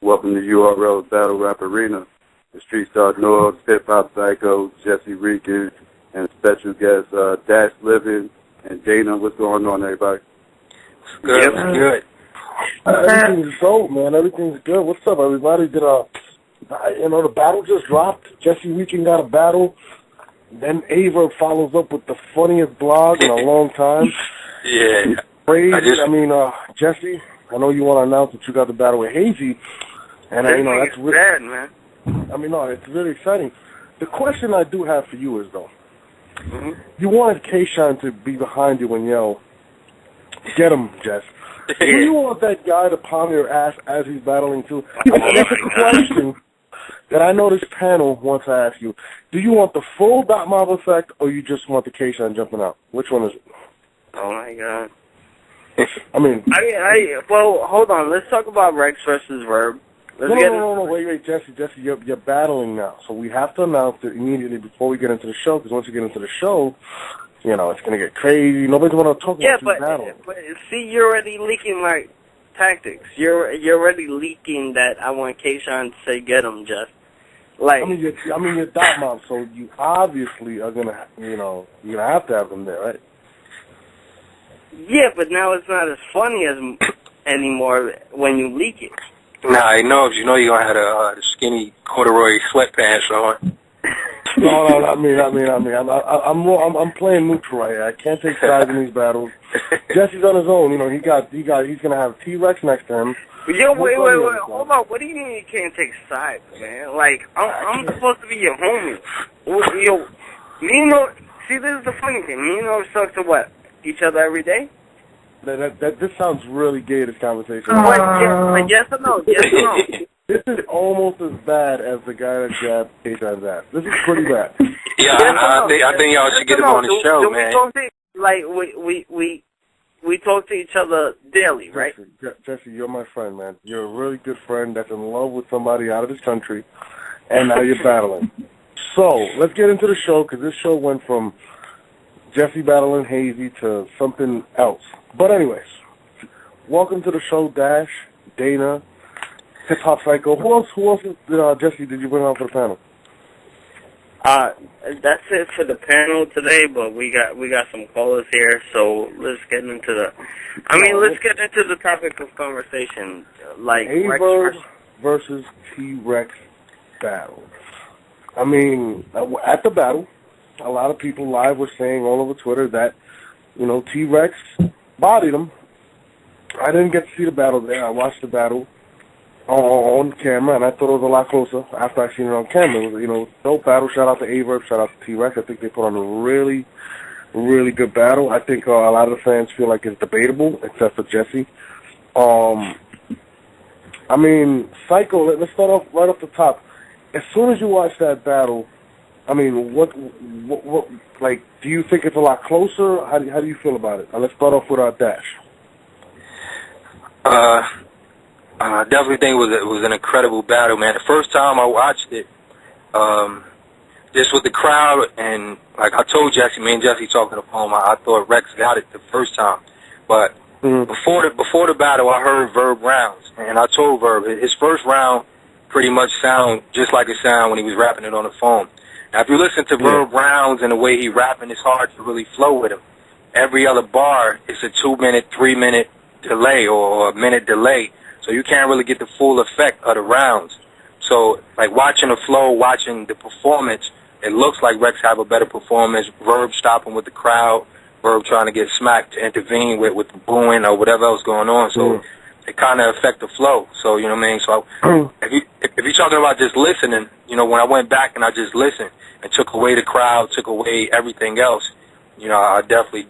Welcome to URL's Battle Rap Arena. The Street Star North, Hip Hop Psycho, Jesse Regan, and special guests Dash Living and Dana. What's going on, everybody? Good. Yep, good. Everything's dope, man. Everything's good. What's up, everybody? The battle just dropped. Jesse Regan got a battle. Then Verb follows up with the funniest blog in a long time. Yeah. Crazy. Jesse, I know you want to announce that you got the battle with Hazy. And, that's really bad, man. It's really exciting. The question I do have for you is, though, you wanted K-Shine to be behind you and yell, "Get him, Jess." Do you want that guy to pound your ass as he's battling, too? That's a question that I know this panel wants to ask you. Do you want the full dot mob effect, or you just want the K-Shine jumping out? Which one is it? Oh, my God. Well, hold on. Let's talk about Rex versus Verb. No, wait, Jesse, you're battling now, so we have to announce it immediately before we get into the show, because once you get into the show, it's going to get crazy. Nobody's going to talk about you battling. But see, you're already leaking my tactics. You're already leaking that I want K-Shine to say, "Get him, Jeff." You're dot mom, so you obviously are going to, you're going to have them there, right? Yeah, but now it's not as funny anymore when you leak it. Nah, he knows. You know you're going to have the skinny corduroy sweatpants on. No, not me. I'm playing neutral right here. I can't take sides in these battles. Jesse's on his own. He's going to have T-Rex next to him. Yo, wait, hold on. What do you mean you can't take sides, man? Like, I'm supposed to be your homie. Yo, see, this is the funny thing. Me and Norv talk to what? Each other every day? This sounds really gay, this conversation. Yes or no? Yes or no? This is almost as bad as the guy that jabbed K-Shine's ass. This is pretty bad. Yeah, I think y'all should get him on the show, man. We talk to each other daily, right? Jesse, you're my friend, man. You're a really good friend that's in love with somebody out of this country, and now you're battling. So, let's get into the show, because this show went from Jesse battling Hazy to something else. But anyways, welcome to the show, Dash, Dana, Hip Hop Psycho. Who else Jesse, did you bring on for the panel? That's it for the panel today, but we got some callers here, so let's get into the topic of conversation, like Verb versus T-Rex battle. At the battle, a lot of people live were saying all over Twitter that, T-Rex bodied him. I didn't get to see the battle there. I watched the battle on camera, and I thought it was a lot closer after I seen it on camera. It was, dope battle. Shout out to Verb, shout out to T-Rex. I think they put on a really, really good battle. I think a lot of the fans feel like it's debatable, except for Jesse. Psycho, let's start off right off the top. As soon as you watch that battle, what do you think it's a lot closer? How do you feel about it? Let's start off with our Dash. I definitely think it was an incredible battle, man. The first time I watched it, just with the crowd, and like I told Jesse, me and Jesse talking on the phone, I thought Rex got it the first time. But before the battle, I heard Verb rounds, and I told Verb his first round pretty much sound just like it sounded when he was rapping it on the phone. Now, if you listen to Verb rounds and the way he rapping, it's hard to really flow with him. Every other bar is a 2-minute, 3-minute delay or a minute delay, so you can't really get the full effect of the rounds. So, like, watching the flow, watching the performance, it looks like Rex have a better performance. Verb stopping with the crowd, Verb trying to get smacked to intervene with the booing or whatever else going on. So it kind of affect the flow. So, you know what I mean? So if you're talking about just listening, when I went back and I just listened and took away the crowd, took away everything else, I definitely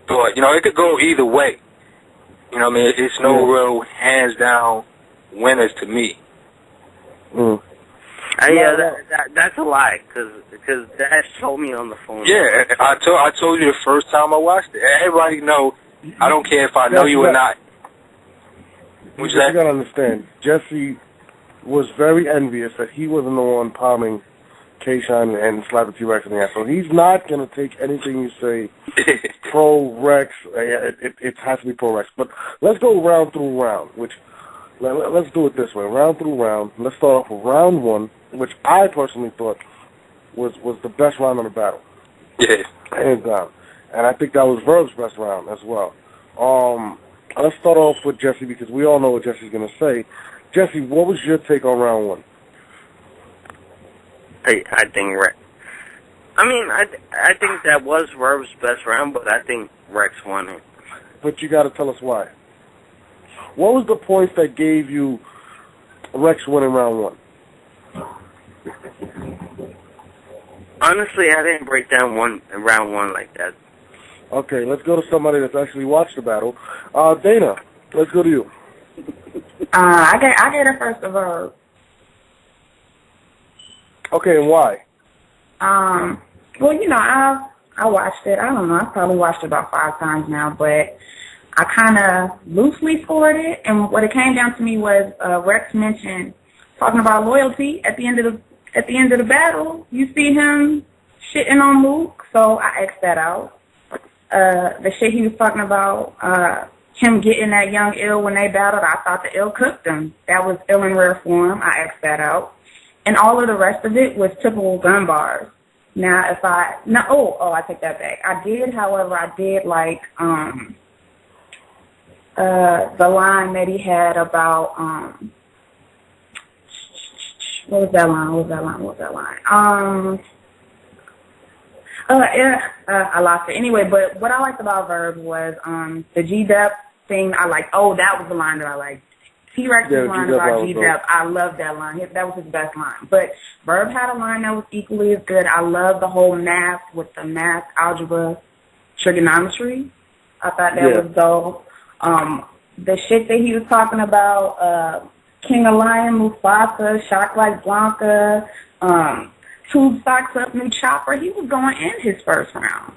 thought, it could go either way. It's no real hands-down winners to me. That's a lie, because Dash told me on the phone. Yeah, I told you the first time I watched it. Everybody know, I don't care if I know you or not. You got to understand, Jesse was very envious that he wasn't the one palming K-Shine and slapping T-Rex in the ass. So he's not going to take anything you say pro-Rex. It has to be pro-Rex. But let's go round through round, which let's do it this way, round through round. Let's start off with round one, which I personally thought was the best round of the battle. Yeah. Hands down. And I think that was Verb's best round as well. Let's start off with Jesse because we all know what Jesse's going to say. Jesse, what was your take on round one? I think Rex. I mean, I think that was Verb's best round, but I think Rex won it. But you got to tell us why. What was the points that gave you Rex winning round one? Honestly, I didn't break down round one like that. Okay, let's go to somebody that's actually watched the battle. Dana, let's go to you. I gave it first to Verb. Okay, and why? Well, you know, I watched it. I don't know. I probably watched it about 5 times now, but I kind of loosely scored it. And what it came down to me was Rex mentioned talking about loyalty at the end of the battle. You see him shitting on Luke, so I X'd that out. The shit he was talking about, him getting that young ill when they battled, I thought the ill cooked him. That was ill in rare form. I X'd that out. And all of the rest of it was typical gun bars. Now, I take that back. I did like the line that he had about what was that line? I lost it. Anyway, but what I liked about Verb was the G-Dep thing. I liked. Oh, that was the line that I liked. T-Rex's line about G-Dep. I loved that line. That was his best line. But Verb had a line that was equally as good. I love the whole math with the math, algebra, trigonometry. I thought that was dope. The shit that he was talking about, King of Lion, Mufasa, Shock Like Blanca, Tube Socks Up, New Chopper. He was going in his first round.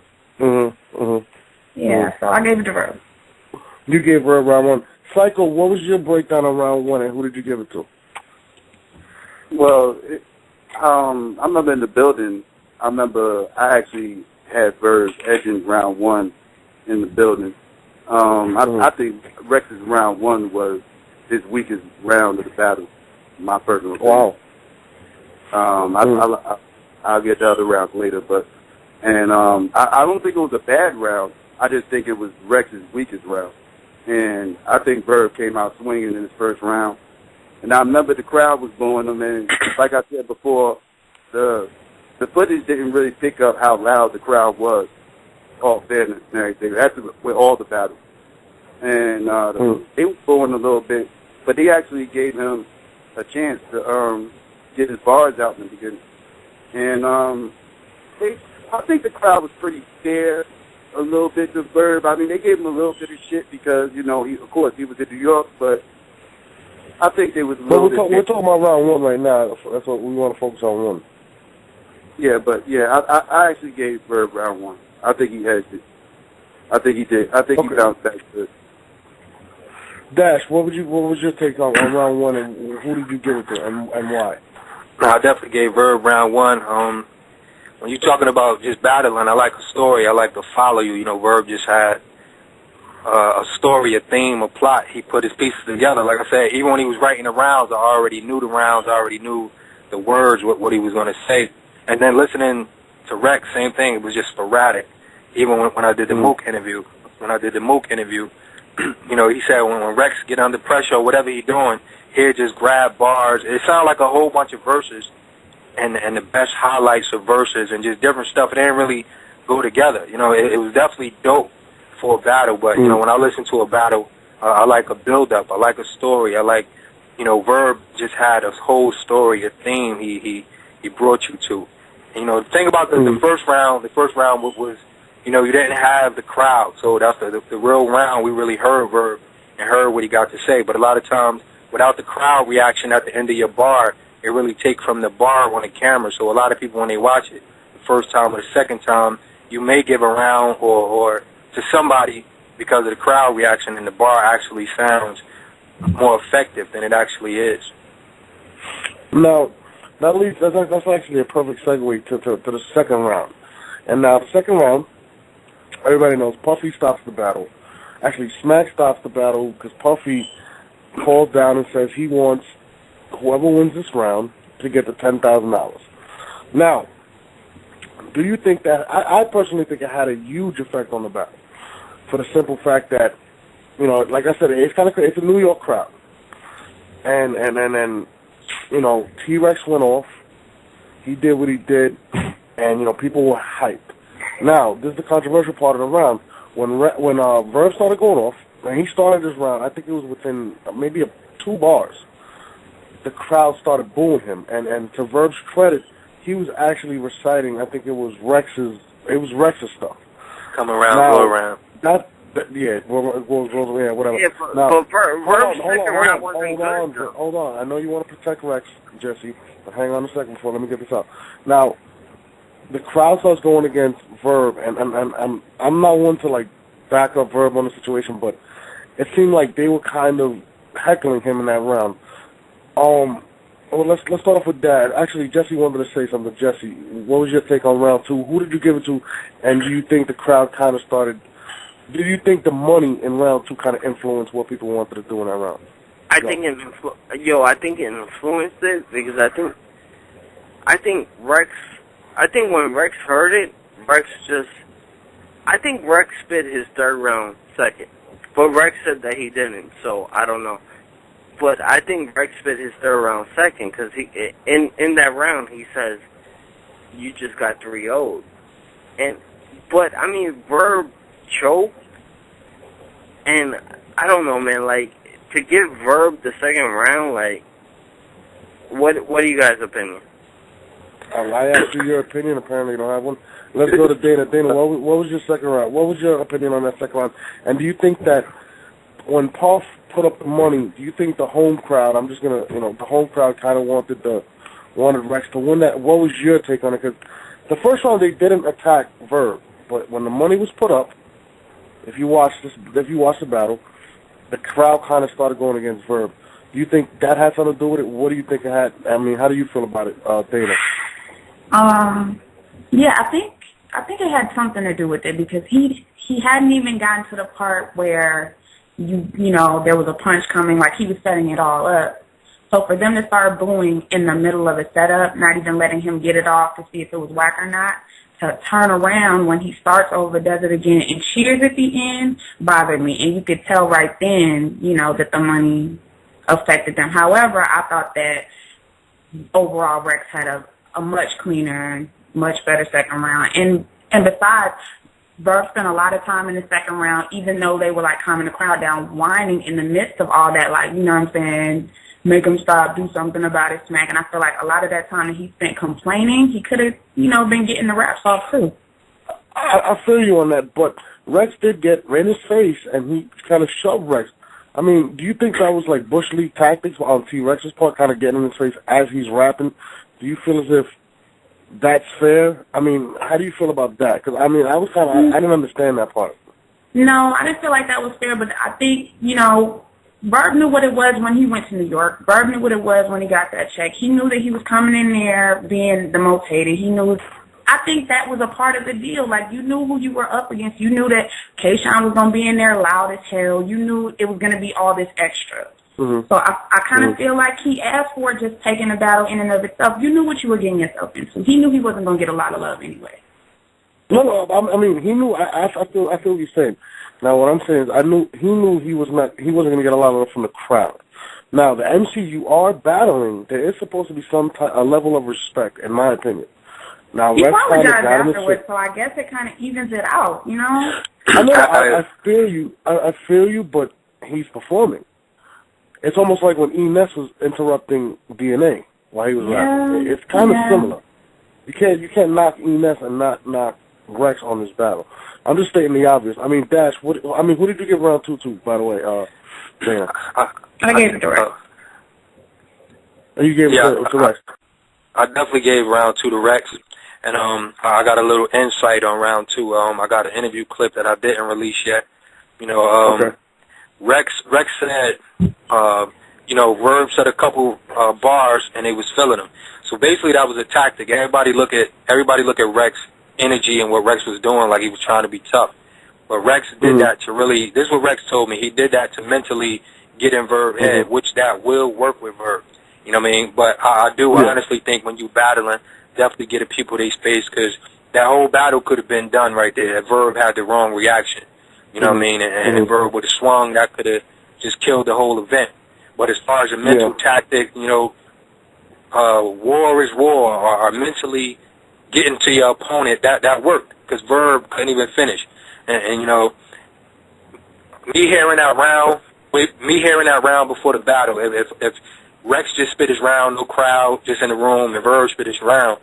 Yeah, so I gave it to Verb. You gave Verb round one. Psycho, what was your breakdown on round one, and who did you give it to? Well, I remember in the building, I actually had Verb edging round one in the building. I think Rex's round one was his weakest round of the battle, my personal opinion. Wow. I'll get the other rounds later, I don't think it was a bad round. I just think it was Rex's weakest round. And I think Verb came out swinging in his first round. And I remember the crowd was booing him, and like I said before, the footage didn't really pick up how loud the crowd was, all fairness and everything. That's with all the battles. And they were booing a little bit, but they actually gave him a chance to get his bars out in the beginning. And I think the crowd was pretty fair a little bit to Verb. I mean, they gave him a little bit of shit because, you know, of course, he was in New York, but I think they was a little bit... We're talking about round one right now. That's what we want to focus on one. Yeah, I actually gave Verb round one. I think he hedged it. I think he did. I think he bounced back good. Dash, what was your take on round one, and who did you give it to, and why? I definitely gave Verb round one. When you're talking about just battling, I like a story. I like to follow you. You know, Verb just had a story, a theme, a plot. He put his pieces together. Like I said, even when he was writing the rounds, I already knew the rounds. I already knew the words, what he was going to say. And then listening to Rex, same thing. It was just sporadic. Even when I did the Mook interview, you know, he said when Rex get under pressure or whatever he's doing, he'll just grab bars. It sounded like a whole bunch of verses. And the best highlights of verses and just different stuff. It didn't really go together. You know, it was definitely dope for a battle. But, you know, when I listen to a battle, I like a build-up. I like a story. I like, you know, Verb just had a whole story, a theme he brought you to. And, you know, the thing about the first round was, you know, you didn't have the crowd. So that's the real round. We really heard Verb and heard what he got to say. But a lot of times, without the crowd reaction at the end of your bar, it really take from the bar on the camera. So a lot of people, when they watch it the first time or the second time, you may give a round or to somebody because of the crowd reaction, and the bar actually sounds more effective than it actually is. Now, that's actually a perfect segue to the second round. And now, the second round, everybody knows Puffy stops the battle. Actually, Smack stops the battle because Puffy calls down and says he wants whoever wins this round to get the $10,000. Now, do you think that, I personally think it had a huge effect on the battle, for the simple fact that, you know, like I said, it's kind of, it's a New York crowd. And you know, T-Rex went off. He did what he did, and, you know, people were hyped. Now, this is the controversial part of the round. When Verb started going off, when he started this round, I think it was within maybe 2 bars, the crowd started booing him. And to Verb's credit, he was actually reciting, I think it was Rex's stuff. Come around, go around. Yeah, whatever. Yeah, but Verb's second round wasn't good. Hold on. I know you want to protect Rex, Jesse, but hang on a second before let me get this out. Now, the crowd starts going against Verb, and I'm not one to like back up Verb on the situation, but it seemed like they were kind of heckling him in that round. Well, let's start off with that. Actually, Jesse wanted to say something. Jesse, what was your take on round 2? Who did you give it to? And do you think the crowd kind of started? Do you think the money in round 2 kind of influenced what people wanted to do in that round? I think it influenced it because I think when Rex heard it, I think Rex spit his third round second, but Rex said that he didn't, so I don't know. But I think Rex spit his third round second because in that round he says, "You just got 3-0'd," but I mean Verb choked, and I don't know, man. Like to give Verb the second round, like what are you guys' opinion? I asked you your opinion. Apparently you don't have one. Let's go to Dana. Dana, what was your second round? What was your opinion on that second round? And do you think that when Puff put up the money, do you think the home crowd, the home crowd kind of wanted Rex to win that? What was your take on it? Because the first round they didn't attack Verb, but when the money was put up, if you watch the battle, the crowd kind of started going against Verb. Do you think that had something to do with it? What do you think it had? I mean, how do you feel about it, Dana? Yeah, I think it had something to do with it because he hadn't even gotten to the part where you know there was a punch coming, like he was setting it all up. So for them to start booing in the middle of a setup, not even letting him get it off to see if it was whack or not, to turn around when he starts over, does it again, and cheers at the end, bothered me. And you could tell right then, you know, that the money affected them. However, I thought that overall Rex had a much cleaner, much better second round. And besides, Verb spent a lot of time in the second round, even though they were like calming the crowd down, whining in the midst of all that, like, you know what I'm saying, make him stop, do something about it, smack. And I feel like a lot of that time that he spent complaining, he could have, you know, been getting the raps off too. I feel you on that, but Rex did get in his face, and he kind of shoved Rex. I mean, do you think that was like Bush League tactics on T-Rex's part, kind of getting in his face as he's rapping? Do you feel as if that's fair? I mean, how do you feel about that? Because, I mean, I didn't understand that part. No, I didn't feel like that was fair, but I think, you know, Verb knew what it was when he went to New York. Verb knew what it was when he got that check. He knew that he was coming in there being the most hated. He knew. I think that was a part of the deal. Like, you knew who you were up against. You knew that Kayshawn was going to be in there loud as hell. You knew it was going to be all this extra. Mm-hmm. So I kind of feel like he asked for it, just taking the battle in and of itself. You knew what you were getting yourself into. He knew he wasn't going to get a lot of love anyway. No, I mean, he knew. I feel what you're saying. Now, what I'm saying is, he knew he wasn't going to get a lot of love from the crowd. Now, the MC you are battling, there is supposed to be a level of respect, in my opinion. Now, he apologized afterwards, so I guess it kind of evens it out, you know? I feel you. I feel you, but he's performing. It's almost like when Ines was interrupting DNA while he was rapping. It's kind of similar. You can't knock Ines and not knock Rex on this battle. I'm just stating the obvious. I mean, Dash. Who did you give round 2 to? By the way, Dana. I gave it to Rex. You gave it to Rex. I definitely gave round 2 to Rex, and I got a little insight on round 2. I got an interview clip that I didn't release yet. You know, okay. Rex said, you know, Verb said a couple bars and they was filling them. So basically that was a tactic. Everybody look at Rex energy and what Rex was doing, like he was trying to be tough. But Rex did that to really, this is what Rex told me, he did that to mentally get in Verb head, which that will work with Verb. You know what I mean? But I do honestly think when you battling, definitely get the people their space, because that whole battle could have been done right there if Verb had the wrong reaction. You know what I mean? And if Verb would have swung, that could have just killed the whole event. But as far as a mental tactic, you know, war is war, or mentally getting to your opponent, that worked, because Verb couldn't even finish. And you know, me hearing that round before the battle, if Rex just spit his round, no crowd, just in the room, and Verb spit his round,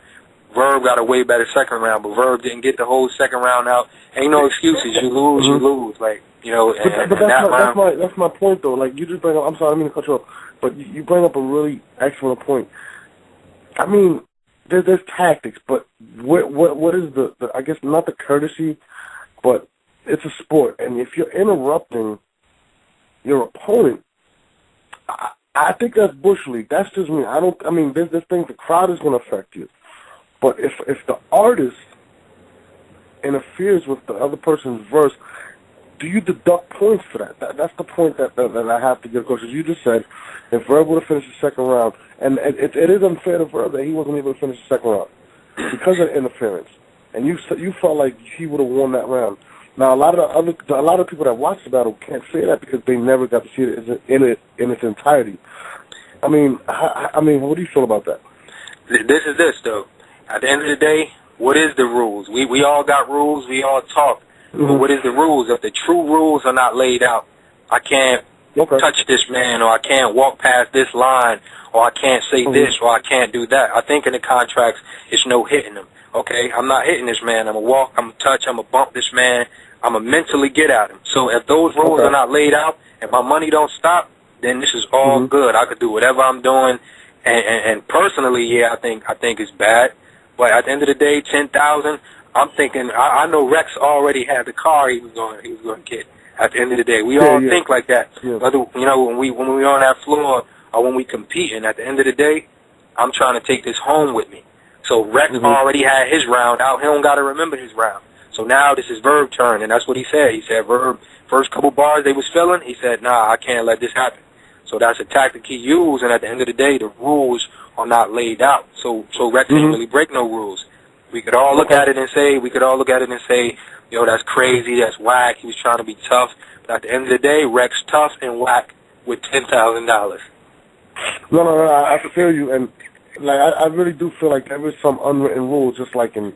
Verb got a way better second round, but Verb didn't get the whole second round out. Ain't no excuses. You lose. Like, you know, but that's my point, though. Like, you just bring up, I'm sorry, I didn't mean to cut you off, but you bring up a really excellent point. I mean, there's tactics, but what is the I guess not the courtesy, but it's a sport, and if you're interrupting your opponent, I think that's bush league. That's just me. I mean, there's this thing, the crowd is going to affect you. But if the artist interferes with the other person's verse, do you deduct points for that? That's the point that I have to give across. As you just said, if Verb would have finished the second round, and it is unfair to Verb that he wasn't able to finish the second round because of interference, and you felt like he would have won that round. Now, a lot of people that watch the battle can't say that because they never got to see it in its entirety. I mean, what do you feel about that? This is this, though. At the end of the day, what is the rules? We all got rules. We all talk. But what is the rules? If the true rules are not laid out, I can't touch this man, or I can't walk past this line, or I can't say this, or I can't do that. I think in the contracts, it's no hitting him. Okay, I'm not hitting this man. I'm going to walk, I'm going to touch, I'm going to bump this man. I'm going to mentally get at him. So if those rules are not laid out, and my money don't stop, then this is all good. I could do whatever I'm doing. And personally, yeah, I think it's bad. But at the end of the day, 10,000. I'm thinking. I know Rex already had the car he was going to get. At the end of the day, we all think like that. Yeah. Whether you know when we on that floor or when we competing. At the end of the day, I'm trying to take this home with me. So Rex already had his round out. He don't got to remember his round. So now this is Verb turn, and that's what he said. He said Verb first couple bars they was filling. He said, nah, I can't let this happen. So that's a tactic he used, and at the end of the day, the rules are not laid out. So Rex didn't really break no rules. We could all look at it and say, yo, that's crazy, that's whack. He was trying to be tough. But at the end of the day, Rex tough and whack with $10,000. No, I feel you, and like I really do feel like there is some unwritten rules, just like in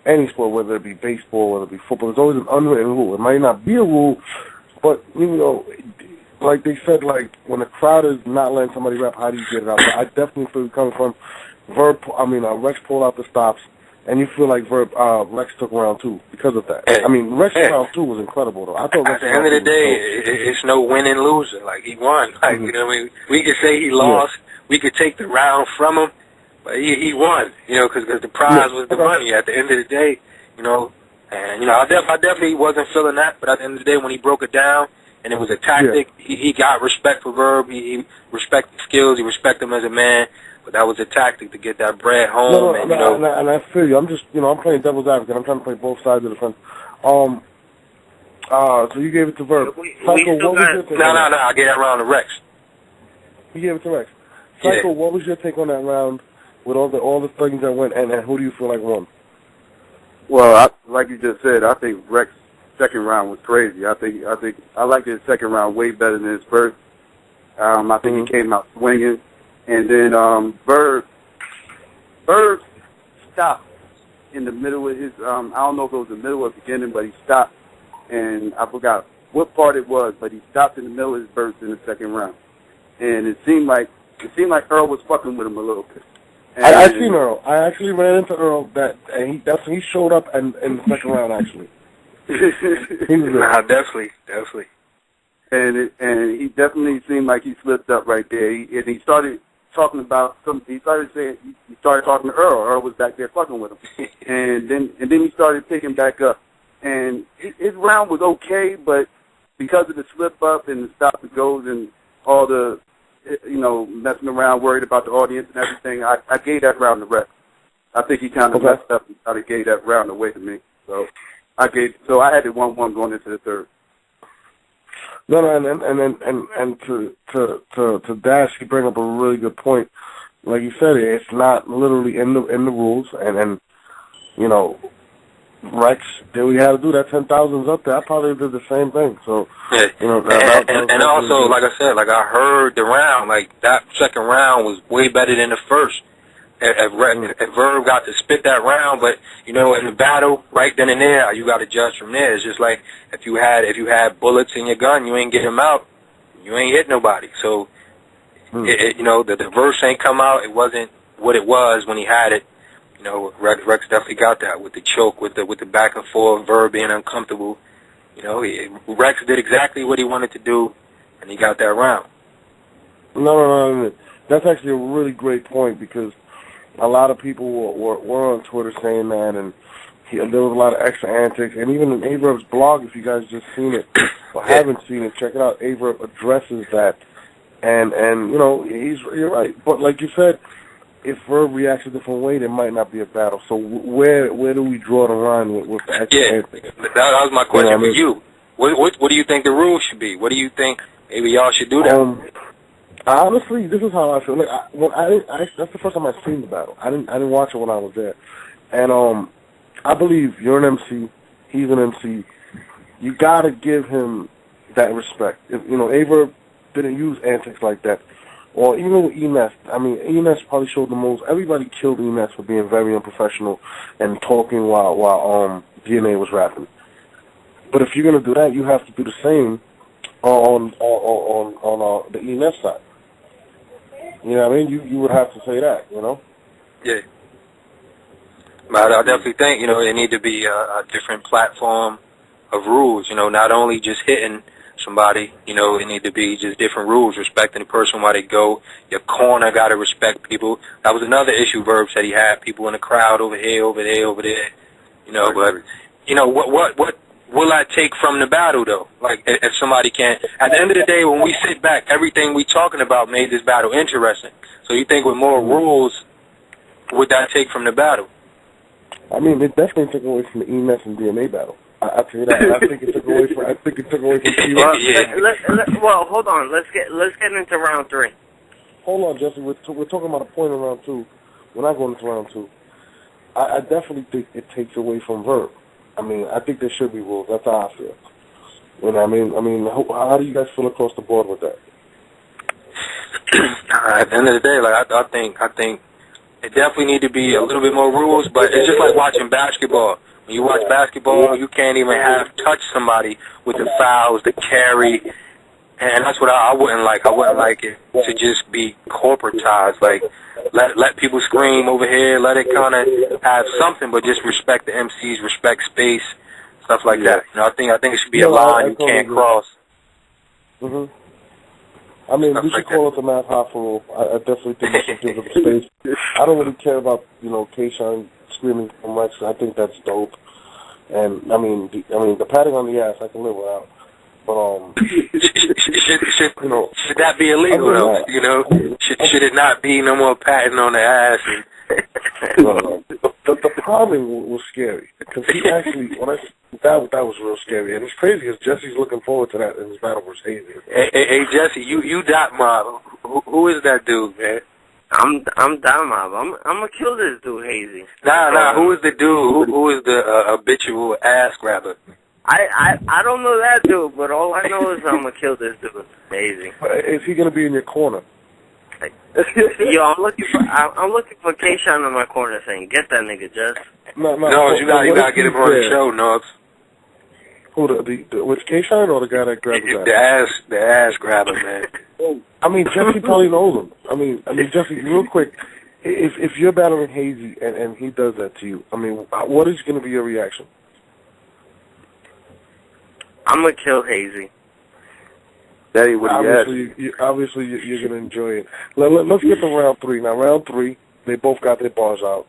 any sport, whether it be baseball, whether it be football. There's always an unwritten rule. It might not be a rule, but you know, like they said, like when the crowd is not letting somebody rap, how do you get it out? So I definitely feel you coming from Rex pulled out the stops, and you feel like Rex took round two because of that. I mean, Rex round two was incredible, though. I thought at the end of the day, it's no winning loser. Like, he won. Like, you know what I mean? We could say he lost. We could take the round from him, but he won, you know, because the prize was the money at the end of the day, you know. And, you know, I definitely wasn't feeling that, but at the end of the day, when he broke it down, and it was a tactic, he got respect for Verb. He respected the skills. He respected him as a man. But that was a tactic to get that bread home. And I feel you. I'm just, you know, I'm playing devil's advocate. I'm trying to play both sides of the fence. So you gave it to Verb. No, I gave that round to Rex. You gave it to Rex. Psycho, what was your take on that round with all the things that went, and who do you feel like won? Well, like you just said, I think Rex's second round was crazy. I liked his second round way better than his first. I think he came out swinging. And then Verb stopped in the middle of his, I don't know if it was the middle or beginning, but he stopped, and I forgot what part it was, but he stopped in the middle of his verse in the second round. And it seemed like Earl was fucking with him a little bit. I seen Earl. I actually ran into Earl, and he showed up in the second round, actually. He was there. Definitely. And he definitely seemed like he slipped up right there. He started talking about he started talking to Earl. Earl was back there fucking with him. and then he started picking back up. And his round was okay, but because of the slip up and the stop and goes and all the, you know, messing around, worried about the audience and everything, I gave that round to Rex. I think he kind of messed up and gave that round away to me. So I had it 1-1 going into the third. No, and to Dash, you bring up a really good point. Like you said, it's not literally in the rules, and you know, Rex, did we have to do that 10,000's up there? I probably did the same thing. So yeah, you know, and also, like I said, like I heard the round, like that second round was way better than the first. If Verb got to spit that round, but you know, in the battle, right then and there, you got to judge from there. It's just like if you had bullets in your gun, you ain't get them out, you ain't hit nobody. So, you know, the verse ain't come out. It wasn't what it was when he had it. You know, Rex definitely got that with the choke, with the back and forth, Verb being uncomfortable. You know, Rex did exactly what he wanted to do, and he got that round. No. That's actually a really great point because a lot of people were on Twitter saying that, and there was a lot of extra antics. And even in Averb's blog, if you guys just seen it or haven't seen it, check it out. Averb addresses that, and you know, you're right. But like you said, if Verb reacts a different way, there might not be a battle. So where do we draw the line with the extra antics? That was my question for you. What do you think the rules should be? What do you think maybe y'all should do that? Honestly, this is how I feel. Like, that's the first time I've seen the battle. I didn't watch it when I was there, and I believe you're an MC, he's an MC. You gotta give him that respect. If you know, Averb didn't use antics like that, or even with Enes. I mean, Enes probably showed the most. Everybody killed Enes for being very unprofessional and talking while DNA was rapping. But if you're gonna do that, you have to do the same on the Enes side. You know what I mean? You would have to say that, you know? Yeah. But I definitely think, you know, there need to be a different platform of rules, you know, not only just hitting somebody, you know, it need to be just different rules, respecting the person while they go. Your corner got to respect people. That was another issue Verb said he had, people in the crowd over here, over there, you know, but, you know, what will I take from the battle, though? Like, if somebody can't... At the end of the day, when we sit back, everything we talking about made this battle interesting. So you think with more rules, would that take from the battle? I mean, it definitely took away from the Enes and DNA battle. I'll tell you that. I think it took away from... Well, hold on. Let's get into round 3. Hold on, Jesse. We're talking about a point in round 2. We're not going into round 2. I definitely think it takes away from Verb. I mean, I think there should be rules. That's how I feel. You know what I mean, how do you guys feel across the board with that? At the end of the day, like I think it definitely need to be a little bit more rules. But it's just like watching basketball. When you watch basketball, you can't even touch somebody with the fouls, the carry, and that's what I wouldn't like. I wouldn't like it to just be corporatized. Like let people scream over here, let it kind of have something, but just respect the MCs, respect space, stuff like that. You know, I think it should be a line you can't cross. Mhm. I mean, we should call it the Math Hoffa rule. I definitely think we should give them space. I don't really care about, you know, K-Shine screaming from Rex. I think that's dope. And I mean, the patting on the ass I can live without. But should that be illegal though? You know, should it not be no more patting on the ass? The problem was scary because he actually that was real scary, and it's crazy because Jesse's looking forward to that in his battle versus Hazy. Hey Jesse, you dot mob. Who is that dude, man? I'm Dot Mob. I'm gonna kill this dude, Hazy. Nah. Who is the dude? Who is the habitual ass grabber? I don't know that dude, but all I know is I'm gonna kill this dude, Hazy. Is he gonna be in your corner? Yo, I'm looking for K-Shine in my corner saying, "Get that nigga, Jess." No, you gotta get him on the show, Nubs. Who the which K-Shine or the guy that grabs his ass? The ass grabber, man. I mean, Jesse probably knows him. I mean, Jesse, real quick, if you're battling Hazy and he does that to you, I mean, what is going to be your reaction? I'm gonna kill Hazy. That ain't what he obviously, you're going to enjoy it. Let's get to round 3. Now, round 3, they both got their bars out.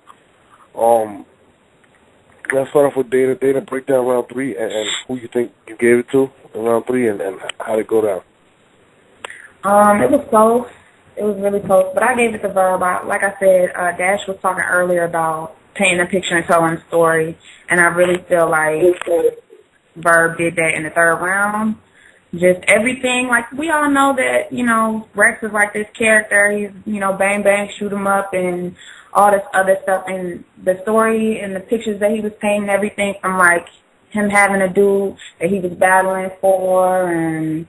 Let's start off with Dana. Dana, break down round 3 and who you think you gave it to in round 3 and how did it go down. It was close. It was really close, but I gave it to Verb. Like I said, Dash was talking earlier about painting a picture and telling a story. And I really feel like Verb did that in the third round. Just everything, like, we all know that, you know, Rex is like this character. He's, you know, bang, bang, shoot him up and all this other stuff. And the story and the pictures that he was painting, everything from, like, him having a dude that he was battling for and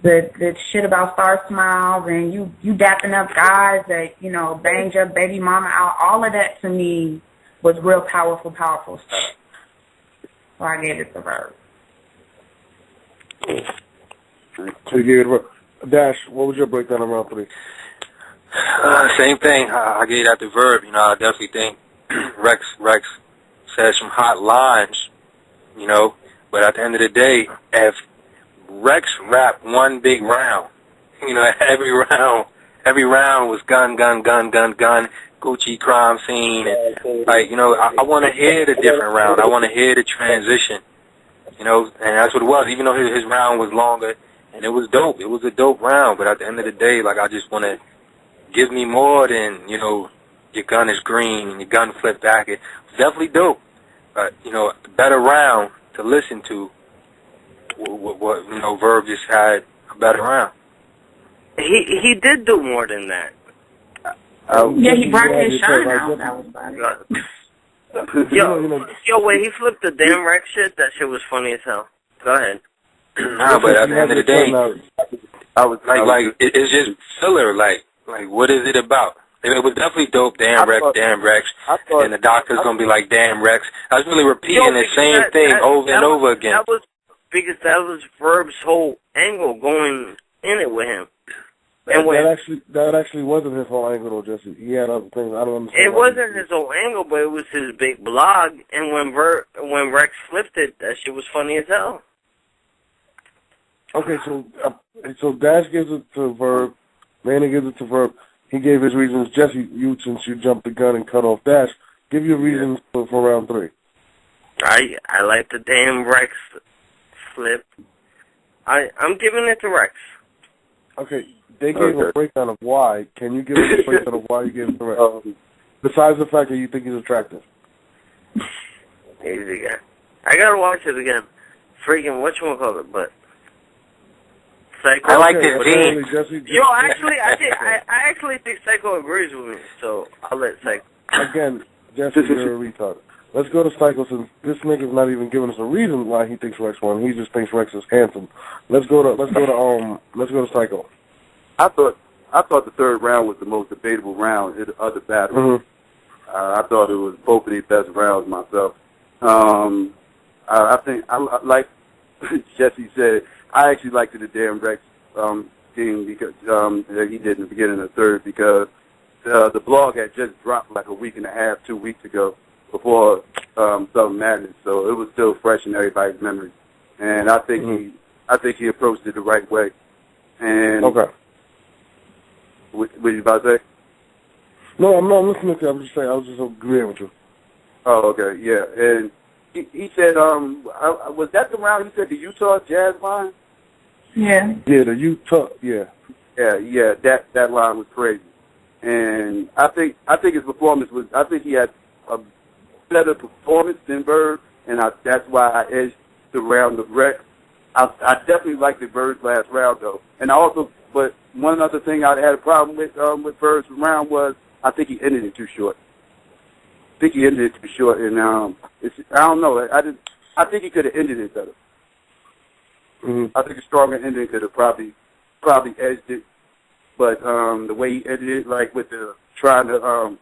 the shit about Star Smiles and you dapping up guys that, you know, banged your baby mama out. All of that, to me, was real powerful stuff. So I gave it to Verb. So you gave it Dash, what was your breakdown of round 3? Same thing. I gave that to Verb. You know, I definitely think Rex said some hot lines, you know, but at the end of the day, if Rex rapped one big round, you know, every round was gun, Gucci crime scene, and, like, you know, I want to hear the different round. I want to hear the transition, you know, and that's what it was. Even though his round was longer, and it was dope. It was a dope round, but at the end of the day, like, I just want to give me more than, you know, your gun is green and your gun flipped back. It's definitely dope, but, you know, a better round to listen to. What you know, Verb just had a better round. He did do more than that. Yeah, he brought his shine out. That was about it. Yo, when he flipped the damn Rex shit, that shit was funny as hell. Go ahead. Nah, but at the end of the day, I was like, it's just filler. Like, what is it about? It was definitely dope. Damn Rex. And the doctor's gonna be like, damn Rex. I was really repeating the same thing over and over again. That was because that was Verb's whole angle going in it with him. That actually wasn't his whole angle, though, Jesse. He had other things. I don't understand. It wasn't his whole angle, but it was his big blog. And when Rex flipped it, that shit was funny as hell. Okay, so Dash gives it to Verb, Manny gives it to Verb. He gave his reasons. Jesse, since you jumped the gun and cut off Dash, give your reasons for round 3. I like the damn Rex flip. I'm giving it to Rex. Okay, they gave a breakdown of why. Can you give us a breakdown of why you gave it to Rex? Besides the fact that you think he's attractive. Easy guy. I gotta watch it again. Freaking whatchamacallit, but Psycho. I like this beat. Yo, actually, I actually think Psycho agrees with me, so I'll let Psycho. Again, Jesse, you're a retard. Let's go to Psycho, since this nigga's not even giving us a reason why he thinks Rex won. He just thinks Rex is handsome. Let's go to Psycho. I thought the third round was the most debatable round in the other battle. Mm-hmm. I thought it was both of the best rounds myself. I think, like Jesse said, I actually liked the damn Rex thing because that he did in the beginning of the third, because the blog had just dropped like a week and a half, 2 weeks ago, before Southern Madness, so it was still fresh in everybody's memory. And I think he approached it the right way. And okay. What you about to say? No, I'm listening to you. I'm just saying, I was just agreeing with you. Oh, okay, yeah. And he said, was that the round he said the Utah Jazz line? Yeah. Yeah, the Utah, yeah. Yeah, that line was crazy. And I think his performance was, I think he had a better performance than Verb, and that's why I edged the round of Rex. I definitely liked the Verb's last round, though. And I also, but one other thing I had a problem with Verb's round was I think he ended it too short. And I don't know. I think he could have ended it better. Mm-hmm. I think a stronger ending could have probably edged it, but the way he ended it, like with the trying to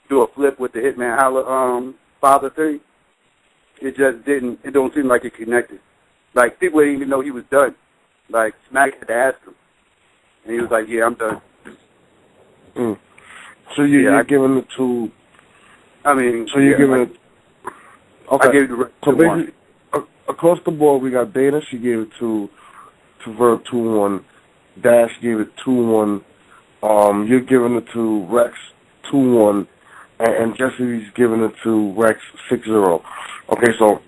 do a flip with the Hitman Holla father thing, it just didn't. It don't seem like it connected. Like people didn't even know he was done. Like Smack had to ask him, and he was like, "Yeah, I'm done." Mm. So you're giving it to. I mean, so you're giving it. Okay. I gave it to so basically, across the board, we got Dana. She gave it to Verb 2-1. Dash gave it 2-1. You're giving it to Rex 2-1, and Jesse's giving it to Rex 6-0. Okay, so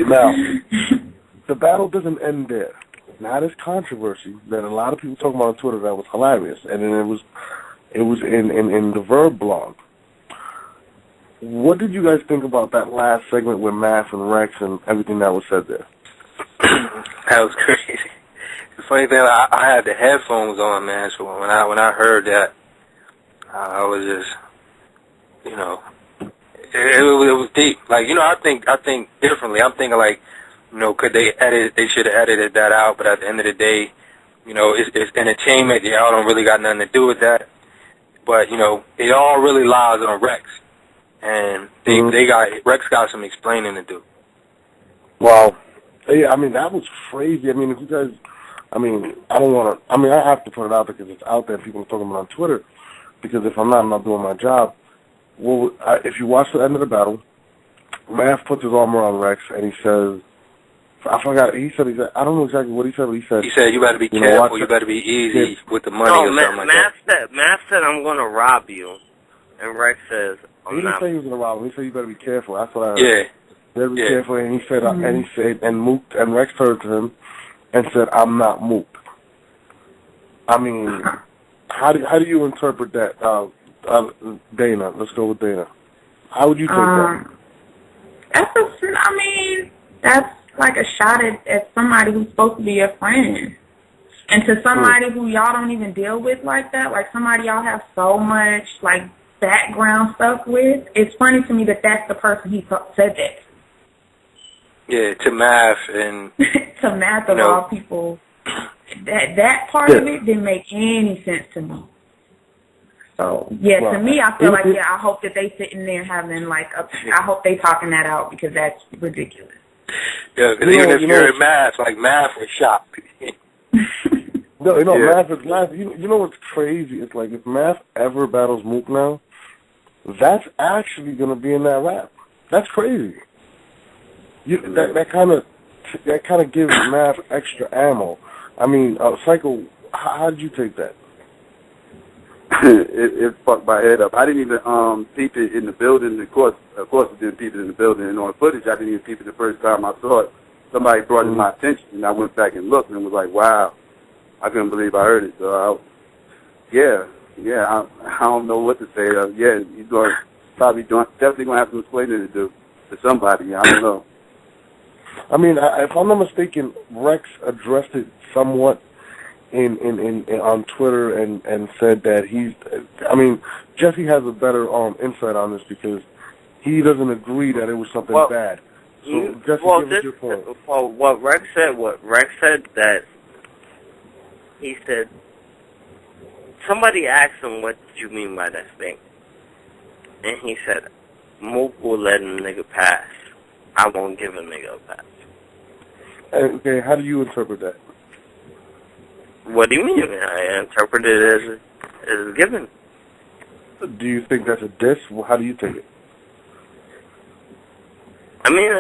now the battle doesn't end there. Now there's controversy that a lot of people talking about on Twitter that was hilarious, and then it was in the Verb blog. what did you guys think about that last segment with Math and Rex and everything that was said there? That was crazy. The funny thing, I had the headphones on, man. So when I heard that, I was just, you know, it was deep. Like, you know, I think differently. I'm thinking like, you know, could they edit? They should have edited that out. But at the end of the day, you know, it's entertainment. Y'all don't really got nothing to do with that. But you know, it all really lies on Rex, and Rex got some explaining to do. Well, yeah, I mean, that was crazy. I mean, if you guys, I mean, I don't want to, I mean, I have to put it out there because it's out there. People are talking about it on Twitter. Because if I'm not doing my job. Well, if you watch the end of the battle, Math puts his arm around Rex and he says, I forgot, he said, I don't know exactly what he said, but he said, you better be careful, you better be easy with the money or something like that. Math said, I'm going to rob you. And Rex says, he didn't say he was going to rob him. He said, you better be careful. That's what I heard. Yeah. You better be careful. And he said, and Rex turned to him and said, I'm not Mook. I mean, how do you interpret that? Dana, let's go with Dana. How would you take that? That's like a shot at somebody who's supposed to be your friend. And to somebody who y'all don't even deal with like that, like somebody y'all have so much like background stuff with, it's funny to me that that's the person he said that. Yeah, to Math and... to Math of all people. That part of it didn't make any sense to me. So, to me, I feel like, I hope that they sitting there having, like, I hope they talking that out because that's ridiculous. Yeah, because even if you're in Math, like, Math was shocked. Math is Math. You know what's crazy? It's like, if Math ever battles Mook now, that's actually going to be in that rap. That's crazy. That kind of gives Math extra ammo. I mean, Psycho, how did you take that? It fucked my head up. I didn't even peep it in the building. Of course, I didn't peep it in the building. And on footage, I didn't even peep it the first time I saw it. Somebody brought it to my attention, and I went back and looked, and was like, wow, I couldn't believe I heard it. So, I don't know what to say. He's definitely going to have some explaining to do to somebody. I don't know. I mean, if I'm not mistaken, Rex addressed it somewhat in on Twitter and said that Jesse has a better insight on this because he doesn't agree that it was something bad. So Jesse, give us your point. Well, what Rex said that he said somebody asked him, what did you mean by that thing? And he said, Mook will let a nigga pass. I won't give a nigga a pass. Okay, how do you interpret that? What do you mean? I interpret it as given. Do you think that's a diss? How do you take it? I mean,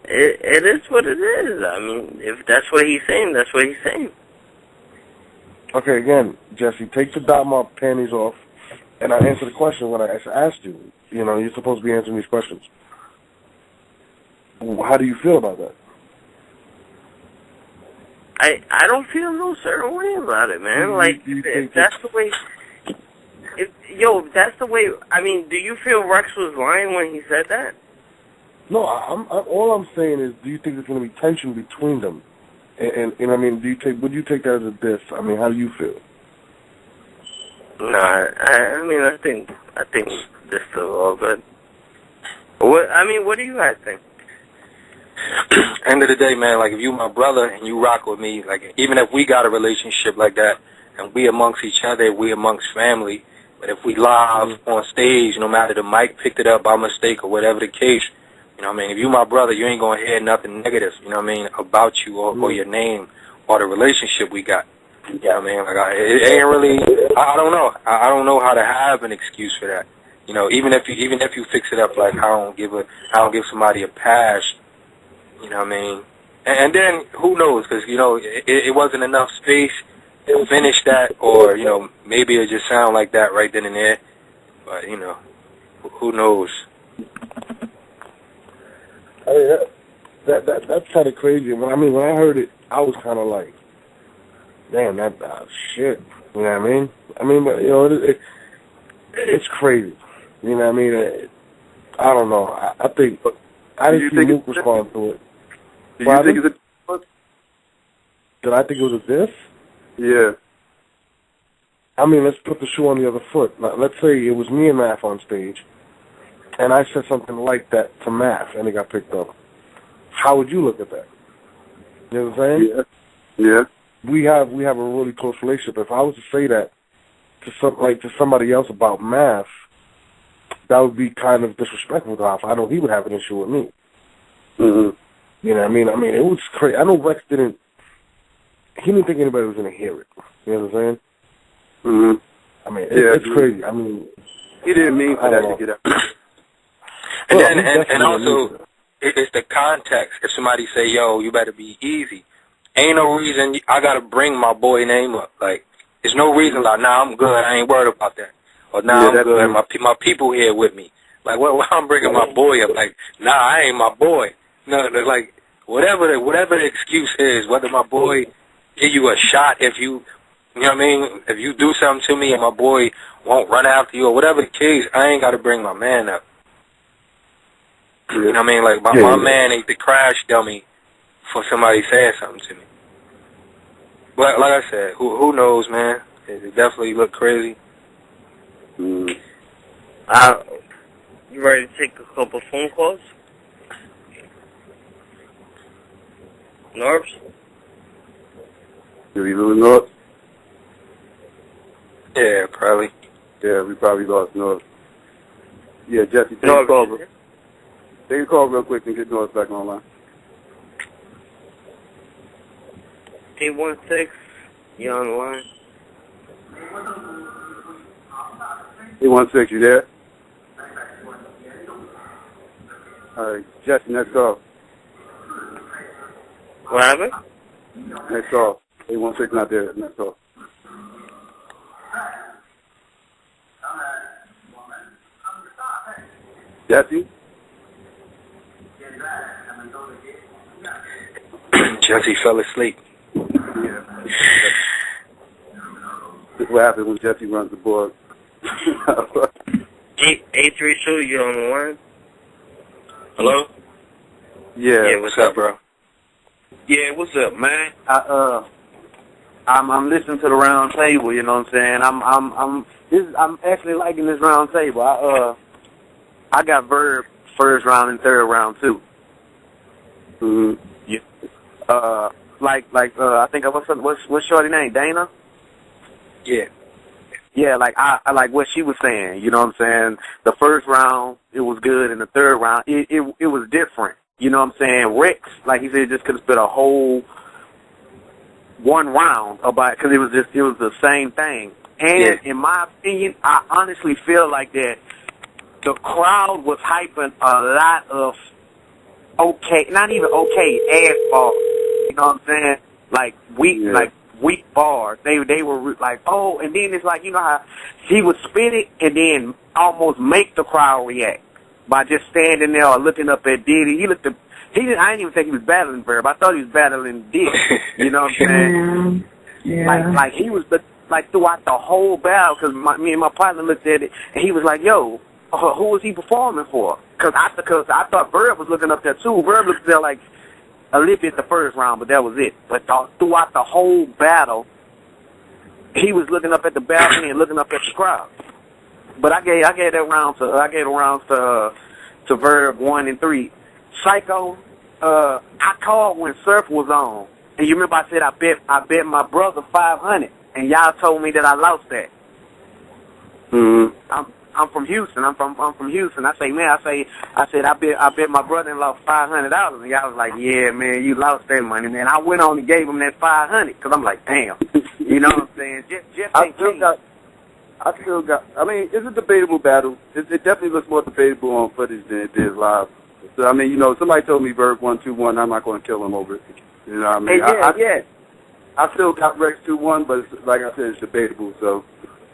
it is what it is. I mean, if that's what he's saying, that's what he's saying. Okay, again, Jesse, take the Dotmop panties off, and I answer the question when I asked you. You know, you're supposed to be answering these questions. How do you feel about that? I don't feel no certain way about it, man. If that's the way... that's the way... I mean, do you feel Rex was lying when he said that? No, all I'm saying is, do you think there's going to be tension between them? And I mean, would you take that as a diss? I mean, how do you feel? No, I think this is all good. What do you guys think? End of the day, man, like, if you my brother and you rock with me, like, even if we got a relationship like that and we amongst each other, we amongst family, but if we live on stage, no matter the mic picked it up by mistake or whatever the case, you know what I mean, if you my brother, you ain't going to hear nothing negative, you know what I mean, about you or your name or the relationship we got. You know what I mean? Like, it ain't really, I don't know. I don't know how to have an excuse for that. You know, even if you fix it up like I don't give somebody a pass. You know what I mean? And then, who knows, because, you know, it wasn't enough space to finish that, or, you know, maybe it just sound like that right then and there. But, you know, who knows? I mean, that's kind of crazy. I mean, when I heard it, I was kind of like, damn, shit. You know what I mean? I mean, but, you know, it's crazy. You know what I mean? I don't know. I think I didn't see Mook respond to it. Do you think it's a... Did I think it was a diss? Yeah. I mean, let's put the shoe on the other foot. Now, let's say it was me and Math on stage, and I said something like that to Math, and it got picked up. How would you look at that? You know what I'm saying? Yeah. Yeah. We have a really close relationship. If I was to say that to somebody else about Math, that would be kind of disrespectful to Alpha. I know he would have an issue with me. Mm-hmm. You know what I mean? I mean, it was crazy. I know Rex didn't think anybody was going to hear it. You know what I'm saying? Mm-hmm. I mean, it's crazy. I mean, he didn't mean for that to get out. and also, it's the context. If somebody say, yo, you better be easy, ain't no reason I got to bring my boy name up. Like, there's no reason like, nah, I'm good. I ain't worried about that. Or, nah, I'm good. My people here with me. Like, well, I'm bringing my boy up. Like, nah, I ain't my boy. No, like, whatever the excuse is, whether my boy give you a shot if you know what I mean? If you do something to me and my boy won't run after you or whatever the case, I ain't got to bring my man up. You know what I mean? Like, my man ain't the crash dummy for somebody saying something to me. But like I said, who knows, man? It definitely looked crazy. You ready to take a couple phone calls? Norbs? Did we lose North? Yeah, probably. Yeah, we probably lost North. Yeah, Jesse, take a call. Take a call real quick and get North back online. 816, you on the line? 816, you there? All right, Jesse, next call. What happened? Next call. 816 not there. Next call. Jesse? Jesse fell asleep. Yeah. This is what happens when Jesse runs the board. 832, you on the line? Hello? Yeah. What's up, bro? Yeah, what's up, man? I'm listening to the round table. You know what I'm saying? I'm actually liking this round table. I got Verb first round and third round too. Mm-hmm. Yeah. I think what's Shorty name? Dana. Yeah. Yeah, like I like what she was saying. You know what I'm saying? The first round it was good, and the third round it was different. You know what I'm saying? Rex, like he said, just could have spent a whole one round about because it was the same thing. And in my opinion, I honestly feel like that the crowd was hyping a lot of not even ass bars. You know what I'm saying? Like weak bars. They were like, oh, and then it's like, you know how he would spit it and then almost make the crowd react by just standing there or looking up at Diddy. I didn't even think he was battling Verb. I thought he was battling Diddy. You know what I'm saying? Yeah. Like he was throughout the whole battle, because me and my partner looked at it and he was like, yo, who was he performing for? Because I thought Verb was looking up there too. Verb looked there like a little bit the first round, but that was it. But throughout the whole battle, he was looking up at the balcony and looking up at the crowd. But I gave that round to Verb 1 and 3. Psycho, I called when Surf was on, and you remember I said I bet my brother $500, and y'all told me that I lost that. Mm-hmm. I'm from Houston. I'm from Houston. I said I bet my brother-in-law $500, and y'all was like, yeah, man, you lost that money, man. I went on and gave him that $500 because I'm like, damn, you know what I'm saying? I still got. I mean, it's a debatable battle. It definitely looks more debatable on footage than it did live. So I mean, you know, somebody told me Verb 1-2-1. I'm not going to kill him over it. You know what I mean? I still got Rex 2-1, but like I said, it's debatable. So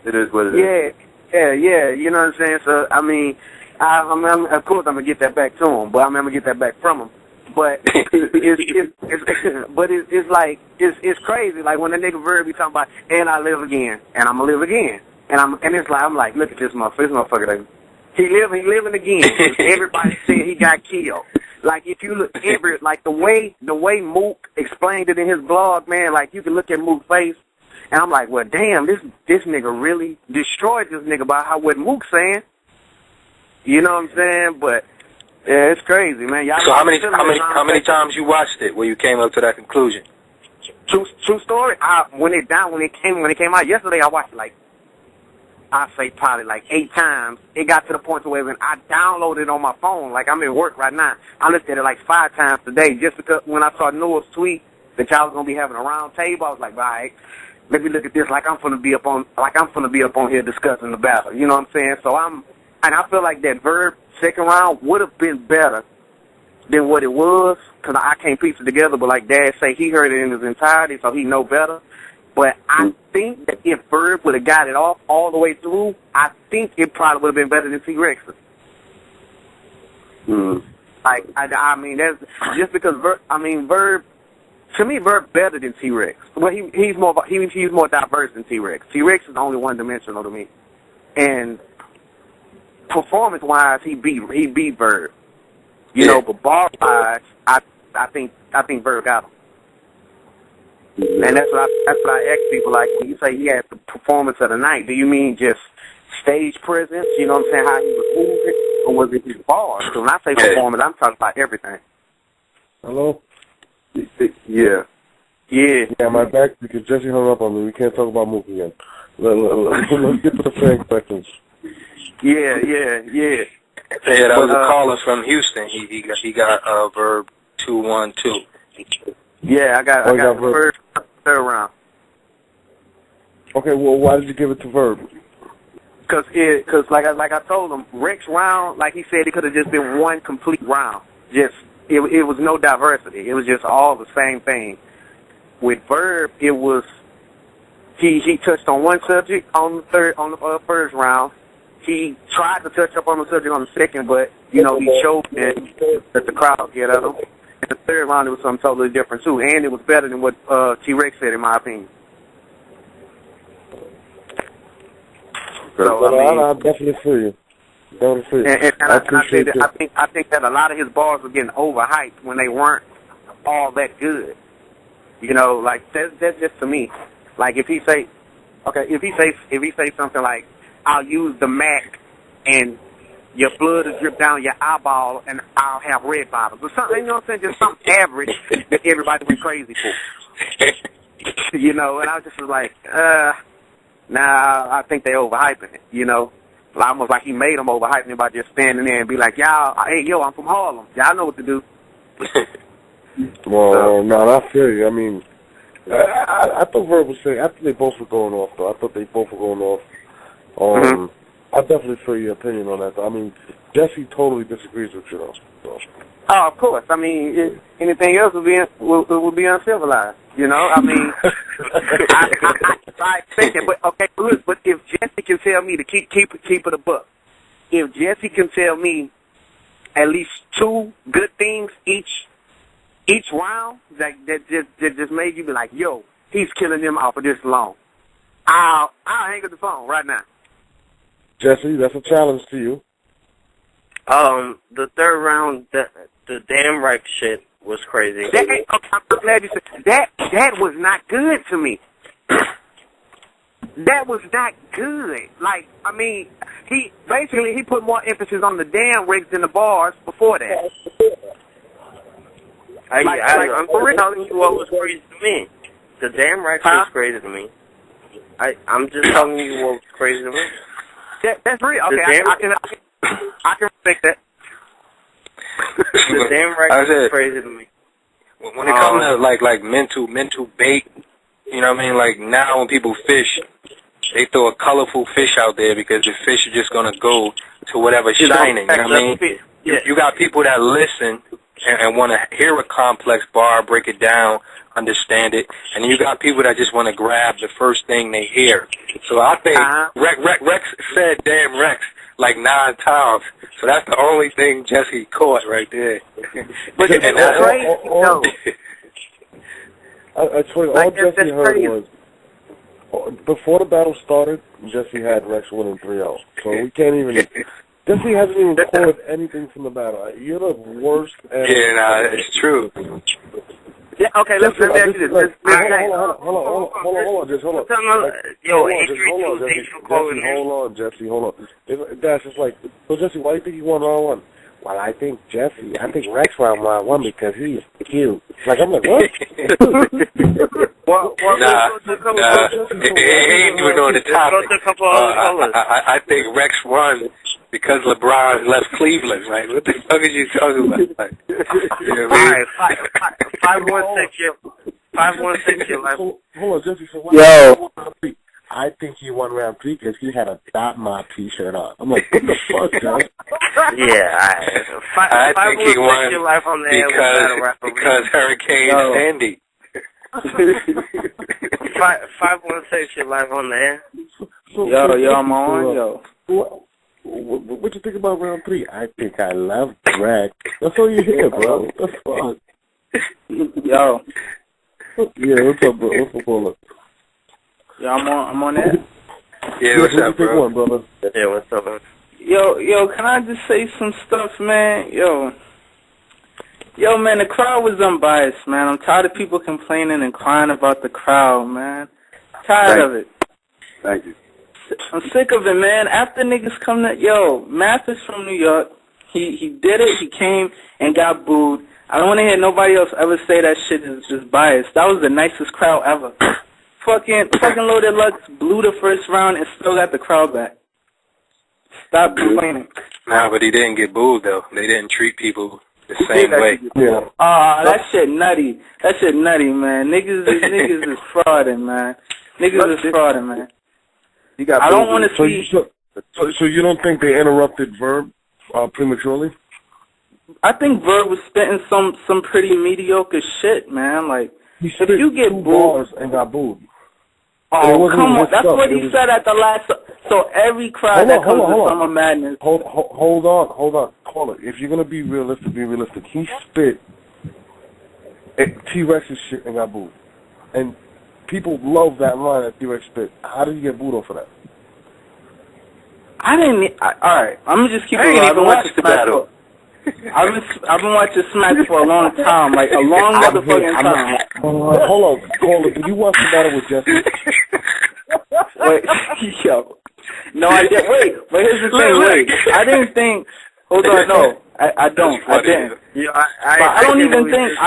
it is what it is. Yeah, you know what I'm saying? So, I mean, of course I'm going to get that back to him, but I'm going to get that back from him. But it's crazy. Like when the nigga Verb be talking about, and I live again, and I'm going to live again. And it's like, I'm like, look at this motherfucker. He living again. Everybody said he got killed. Like if you look like the way Mook explained it in his blog, man, like you can look at Mook's face, and I'm like, well, damn, this nigga really destroyed this nigga by what Mook's saying. You know what I'm saying? But yeah, it's crazy, man. Y'all so how many times you watched it where you came up to that conclusion? True story. When it came out yesterday, I watched it like, I'd say probably like 8 times. It got to the point where when I downloaded it on my phone, like I'm at work right now, I looked at it like 5 times today just because when I saw Noah's tweet that y'all was gonna be having a round table, I was like, all right, let me look at this like I'm gonna be up on here discussing the battle. You know what I'm saying? So I feel like that Verb second round would have been better than what it was, because I can't piece it together, but like Dad say, he heard it in its entirety, so he know better. But I think that if Verb would have got it off all the way through, I think it probably would have been better than T-Rex's. Like, I mean, that's just because Verb, to me, Verb better than T-Rex. Well, he's more diverse than T-Rex. T-Rex is only one-dimensional to me. And performance-wise, he beat Verb. You know, but bar-wise, I think Verb got him. And that's what I ask people, like, when you say he had the performance of the night, do you mean just stage presence, you know what I'm saying, how he was moving, or was it his bars? Because when I say performance, I'm talking about everything. Hello? Yeah. Yeah, my back, because Jesse hung up on me. We can't talk about Mook again. Let's get to the fan questions. Yeah. Yeah, that was a caller from Houston. He got Verb 212. Yeah, I got Verb third round. Okay, well, why did you give it to Verb? Cause like I told him, Rex round, like he said, it could have just been one complete round. Just it was no diversity. It was just all the same thing. With Verb, it was he touched on one subject on the first round. He tried to touch up on the subject on the second, but, you know, he choked and let the crowd get at him. And the third round, it was something totally different, too. And it was better than what T-Rex said, in my opinion. So, I definitely feel you. And I think that a lot of his bars were getting overhyped when they weren't all that good. You know, like, that's just to me. Like, if he say something like, I'll use the Mac and your blood will drip down your eyeball and I'll have red bottles. Or something, you know what I'm saying? Just something average that everybody went crazy for. You know, and I was just like, I think they overhyping it, you know. Almost like he made them overhyping it by just standing there and be like, y'all, hey, yo, I'm from Harlem. Y'all know what to do. Well, no, I feel you. I mean, I thought Verb was saying, after they both were going off, though, I thought they both were going off. I definitely feel your opinion on that, though. I mean, Jesse totally disagrees with you, though. So. Oh, of course. I mean, anything else would be uncivilized. You know, I mean, I think it, but okay, look, but if Jesse can tell me to keep it a buck, if Jesse can tell me at least 2 good things each round that just made you be like, yo, he's killing them off of this alone, I'll hang up the phone right now. Jesse, that's a challenge to you. The third round, the damn Rex shit was crazy. I'm glad you said that was not good to me. That was not good. Like, I mean, he put more emphasis on the damn Rex than the bars before that. I'm telling you what was crazy to me. The damn Rex was crazy to me. I'm just telling you what was crazy to me. That's real. Okay, I can respect that. The damn Rex was crazy to me. When it comes to like mental bait, you know what I mean? Like now when people fish, they throw a colorful fish out there because the fish are just gonna go to whatever's shining. You know what I mean? You got people that listen and want to hear a complex bar, break it down, understand it, and you got people that just want to grab the first thing they hear. So I think Rex said "damn Rex" like 9 times. So that's the only thing Jesse caught right there. But and that's crazy. I swear, all Jesse heard was before the battle started, Jesse had Rex winning 3-0. So we can't even Jesse hasn't even recorded anything from the battle. You're the worst. Yeah, nah, it's true. Yeah, okay, let me ask you this. Hold on, just hold on. Jesse, hold on. That's just like, so Jesse, why do you think he won round one? Well, I think Rex won round one because he's cute. Like, I'm like, what? Nah, he ain't doing on the topic. I think Rex won because LeBron left Cleveland. Like, what the fuck are you talking about? Like, you know what I mean? All right, 516 your life. Hold on, Jesse. So yo, I think he won round three because he had a Dot Mob t-shirt on. I'm like, what the fuck, guys? Yeah, I think he won your life on because Hurricane Sandy. 516 your life on the air. Yo, I'm on, yo. What you think about round three? I think I love Rex. That's all you hear, bro. What the fuck? Yo. Yeah, what's up, bro? What's up, Paula? Yo, I'm on that. Yeah, what's up, bro? One, brother? Yeah, what's up, man? Yo, can I just say some stuff, man? Yo, man, the crowd was unbiased, man. I'm tired of people complaining and crying about the crowd, man. Tired of it. Thank you. I'm sick of it, man. After niggas come to, Math is from New York. He did it. He came and got booed. I don't want to hear nobody else ever say that shit is just biased. That was the nicest crowd ever. Fucking Loaded Lux blew the first round and still got the crowd back. Stop complaining. Nah, but he didn't get booed, though. They didn't treat people the same way. Yeah. That shit nutty. That shit nutty, man. Niggas is frauding, man. Niggas is frauding, man. I don't want to see... So you don't think they interrupted Verb prematurely? I think Verb was spitting some pretty mediocre shit, man. Like, if you get booed... and got booed. Oh, come on. That's what he said at the last... So every crowd that comes to Summer Madness... Hold on. Call it. If you're going to be realistic, be realistic. He spit T-Rex's shit and got booed. And people love that line that T-Rex spit. How did he get booed off of that? Alright, I'm going to just keep it real. I've been watching Smash for... I've been watching Smash for a long time. Like, a long motherfucking time. Hold on. Caller, did you watch the battle with Jesse? Wait, yo. No, I didn't. Wait, but here's the thing. Wait, I didn't think... Hold on, no. I didn't. Yeah, I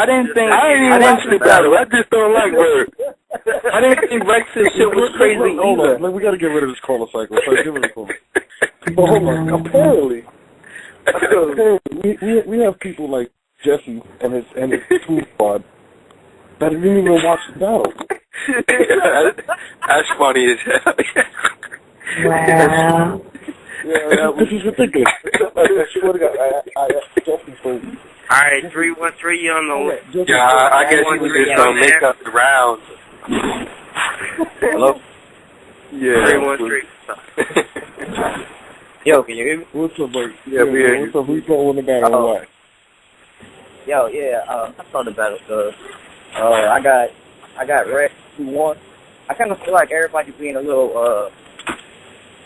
didn't think the battle. I just don't like Verb. I didn't think Rex's shit was crazy either. Hold on, we got to get rid of this caller cycle. So give it a call. But hold on, apparently, we have people like Jesse and his two squad that didn't even watch the battle. That's funny as hell. Wow. Yeah, this is ridiculous. All right, 313, you on the... Yeah, I guess he was just going to make up the rounds. Hello? Yeah. 313. Yo, can you hear me? What's up, buddy? Yeah, we hear you. What's up? Who's going to win the battle and why? Yo, I saw the battle, so I got Rex 2-1. I kind of feel like everybody's being a little,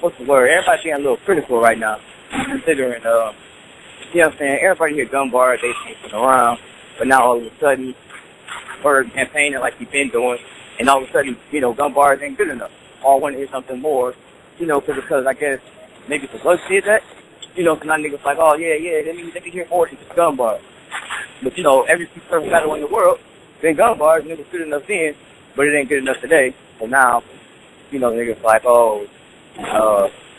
what's the word? Everybody's being a little critical right now, considering, you know what I'm saying? Everybody here gun bars, they chasing around, but now all of a sudden, Verb campaigning like he's been doing, and all of a sudden, gun bars ain't good enough. All want to hear something more, because I guess maybe the Lux did that, so now niggas like, oh yeah, let me hear more than just gun bars. But every perfect battle in the world, been gun bars, niggas good enough then, but it ain't good enough today. So now, niggas like, oh,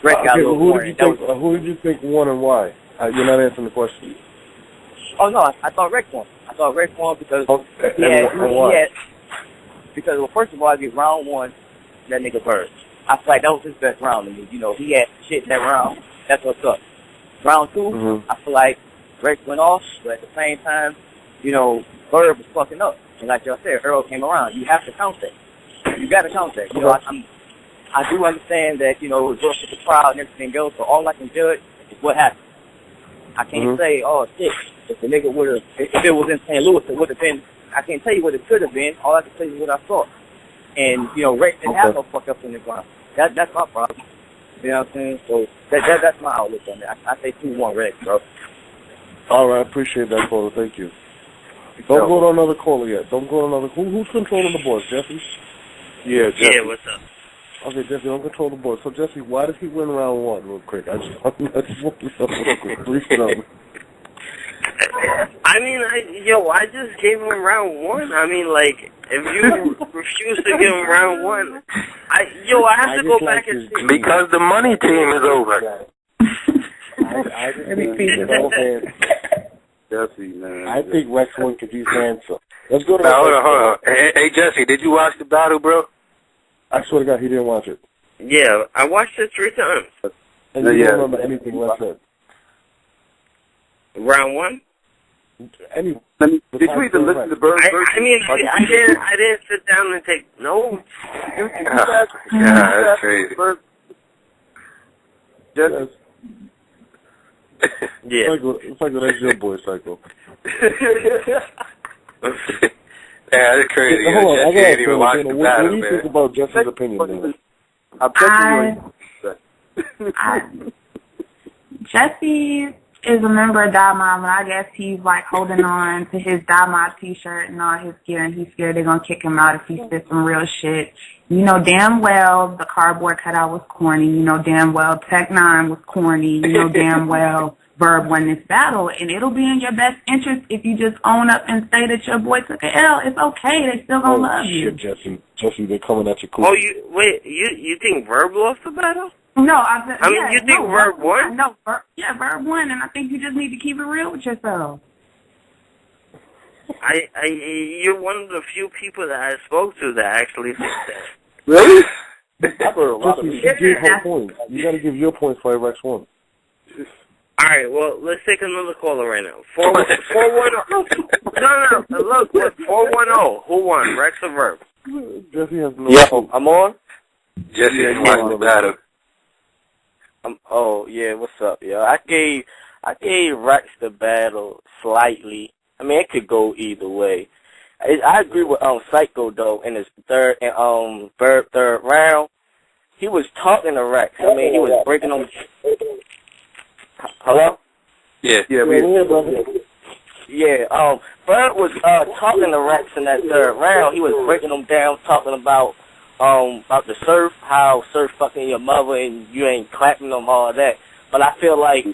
Rex got a little more. Who did you think won and why? You're not answering the question. Oh no, I thought Rex won. I thought Rex won because well, first of all, I get round one, that nigga Verb. I feel like that was his best round to me. He had shit in that round. That's what's up. Round two, I feel like Rex went off, but at the same time, Verb was fucking up. And like y'all said, Earl came around. You have to count that. You got to count that. I do understand that, it was with the crowd and everything else, but all I can judge is what happened. I can't say, oh, shit, if the nigga would have, if it was in St. Louis, it would have been, I can't tell you what it could have been. All I can tell you is what I saw. And, Rex didn't have no fuck up in the ground. That's my problem. You know what I'm saying? So that's my outlook on it. I say 2-1 Rex, bro. All right, I appreciate that, caller. Thank you. Don't go to another caller yet. Don't go to another. Who's controlling the board, Jesse? Yeah, Jesse. Yeah, what's up? Okay, Jesse, don't control the board. So, Jesse, why did he win round 1 real quick? I just want to know real quick. Please tell me. I mean, I just gave him round 1. I mean, like, if you refuse to give him round 1, I have to go back and see. Because the money team is over. I just think he's so handsome. Jesse, man. I think Rex won because he's handsome. Let's go to now, hold on. Hey, Jesse, did you watch the battle, bro? I swear to God, he didn't watch it. Yeah, I watched it 3 times. And you don't remember anything Rex said? Round 1? Did you even listen to Bird's version? I mean, I didn't sit down and take notes. Yeah, that's crazy. Jesse. Yeah. Psycho, that's your boy, Psycho. Yeah, that's crazy. Hold on, I didn't even watch the what battle, do you think about Jesse's opinion, man? Jesse is a member of Die Mob, and I guess he's like holding on to his Die Mob t-shirt and all his gear, and he's scared they're going to kick him out if he spits some real shit. You know damn well the cardboard cutout was corny. You know damn well Tech 9 was corny. You know damn well Verb won this battle, and it'll be in your best interest if you just own up and say that your boy took an L. It's okay. They still going to love you. Jesse, they're coming at you cool. Oh, you think Verb lost the battle? No, I mean, you think Verb won? No, Verb won, and I think you just need to keep it real with yourself. You're one of the few people that I spoke to that actually think that. Really? I've heard a lot of people. Give her points. You got to give your points for Rex won. All right, well, let's take another caller right now. 410. No, look, 410. Who won, Rex or Verb? Jesse has no. Yeah, I'm on. Jesse didn't watch the battle. Oh yeah, what's up, yo? I gave Rex the battle slightly. I mean, it could go either way. I agree with Psycho though. In his third round, he was talking to Rex. I mean, he was breaking him. Hello? Yeah. Yeah. Bird was talking to Rex in that third round. He was breaking him down, talking about the surf, how surf fucking your mother and you ain't clapping them, all that. But I feel like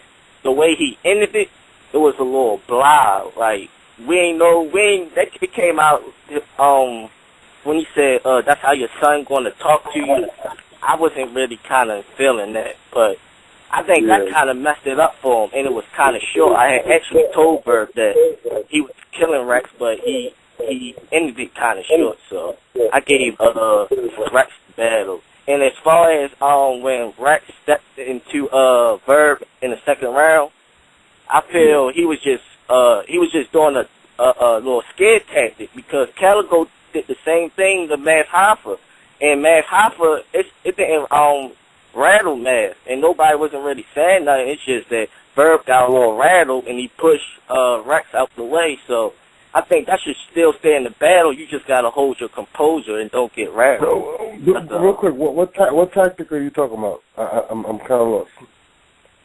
the way he ended it, it was a little blah. Like it came out when he said that's how your son going to talk to you. I wasn't really kind of feeling that, but I think that kind of messed it up for him, and it was kind of short. I had actually told Berg that he was killing Rex, but he ended it kind of short, so I gave Rex the battle. And as far as when Rex stepped into Verb in the second round, I feel he was just doing a little scared tactic, because Calico did the same thing to Math Hoffa, and Math Hoffa it didn't rattle Math, and nobody wasn't really saying nothing. It's just that Verb got a little rattled and he pushed Rex out the way. So I think that should still stay in the battle. You just gotta hold your composure and don't get rattled. Real quick, what tactic are you talking about? I'm kind of lost.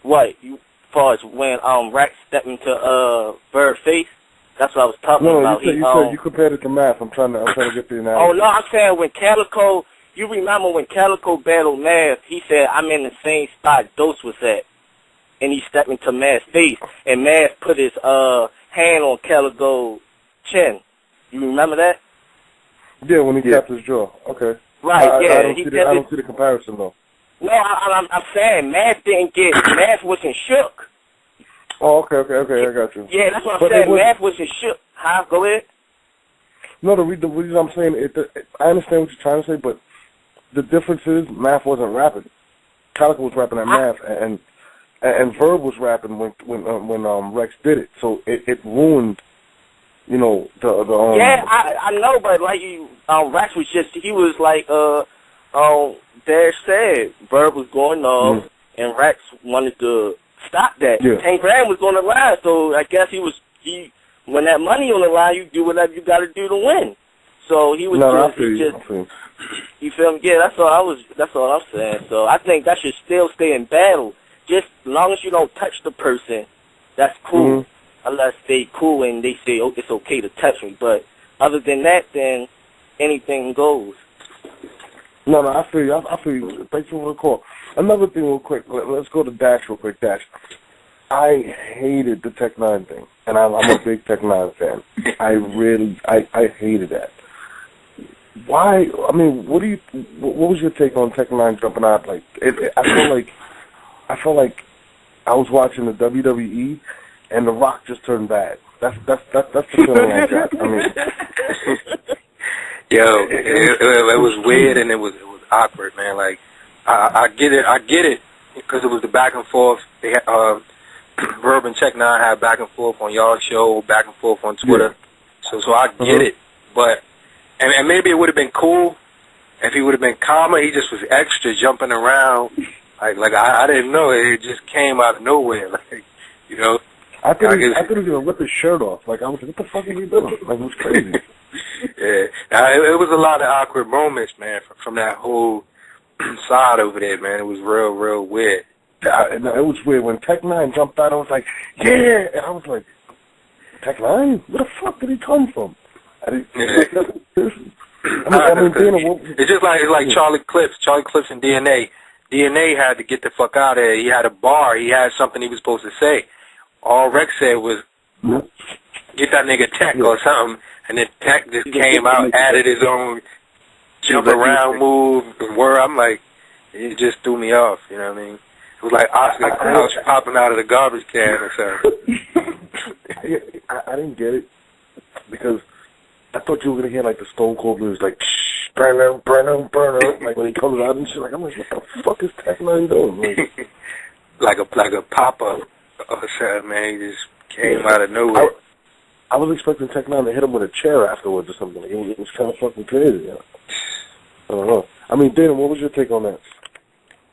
What? As far as when Rex stepped into Verb's face? That's what I was talking about. You said you compared it to Math. I'm trying to get the analogy. Oh no, I'm saying when Calico. You remember when Calico battled Math, he said, I'm in the same spot Dose was at. And he stepped into Math's face, and Math put his hand on Calico's chin. You remember that? Yeah, when he tapped his jaw. Okay. Right, I don't see the comparison, though. No, I'm saying Math wasn't shook. Oh, okay, I got you. Yeah, that's what I'm saying. Math wasn't shook. Huh? Go ahead. No, the reason I'm saying I understand what you're trying to say, but the difference is Math wasn't rapping. Calico was rapping at Math, and Verb was rapping when Rex did it. So it ruined, the Yeah, I know, but like Rex was he was like Dash said, Verb was going off, and Rex wanted to stop that. Yeah. 10 grand was on the line, so I guess when that money on the line, you do whatever you got to do to win. So he was You feel me? Yeah, that's all I'm saying. So I think that should still stay in battle. Just as long as you don't touch the person, that's cool. Unless they cool and they say, oh, it's okay to touch me. But other than that, then anything goes. No, I feel you. I feel you. Thanks for the call. Another thing real quick. Let's go to Dash real quick. Dash. I hated the Tech 9 thing, and I'm a big Tech 9 fan. I hated that. Why? I mean, what was your take on Tech 9 jumping out? Like, I felt like I was watching the WWE, and The Rock just turned bad. That's the feeling I got. I mean, yo, it was weird and it was awkward, man. Like, I get it, because it was the back and forth. They had, Verb and Tech 9 had back and forth on y'all show, back and forth on Twitter. Yeah. So I get it, but. And maybe it would have been cool if he would have been calmer. He just was extra jumping around. Like I didn't know. It just came out of nowhere. Like, you know. I thought he was going to rip his shirt off. Like, I was like, what the fuck are you doing? Like, it was crazy. Yeah. It was a lot of awkward moments, man, from that whole side over there, man. It was real weird. It was weird. When Tech 9 jumped out, I was like, yeah. And I was like, Tech 9? Where the fuck did he come from? It's just like Charlie Clips and DNA. DNA had to get the fuck out of there. He had a bar. He had something he was supposed to say. All Rex said was, get that nigga Tech or something. And then Tech just came out, added his own jump around move. Where I'm like, it just threw me off. You know what I mean? It was like Oscar Krauss popping out of the garbage can or something. I didn't get it because I thought you were going to hear, like, the Stone Cold blues, like, shh, burn up, like, when he comes out and shit. Like, I'm like, what the fuck is Tech 9 doing? Like a pop-up or something, man. He just came out of nowhere. I was expecting Tech 9 to hit him with a chair afterwards or something. Like, it was kind of fucking crazy, you know? I don't know. I mean, Dana, what was your take on that?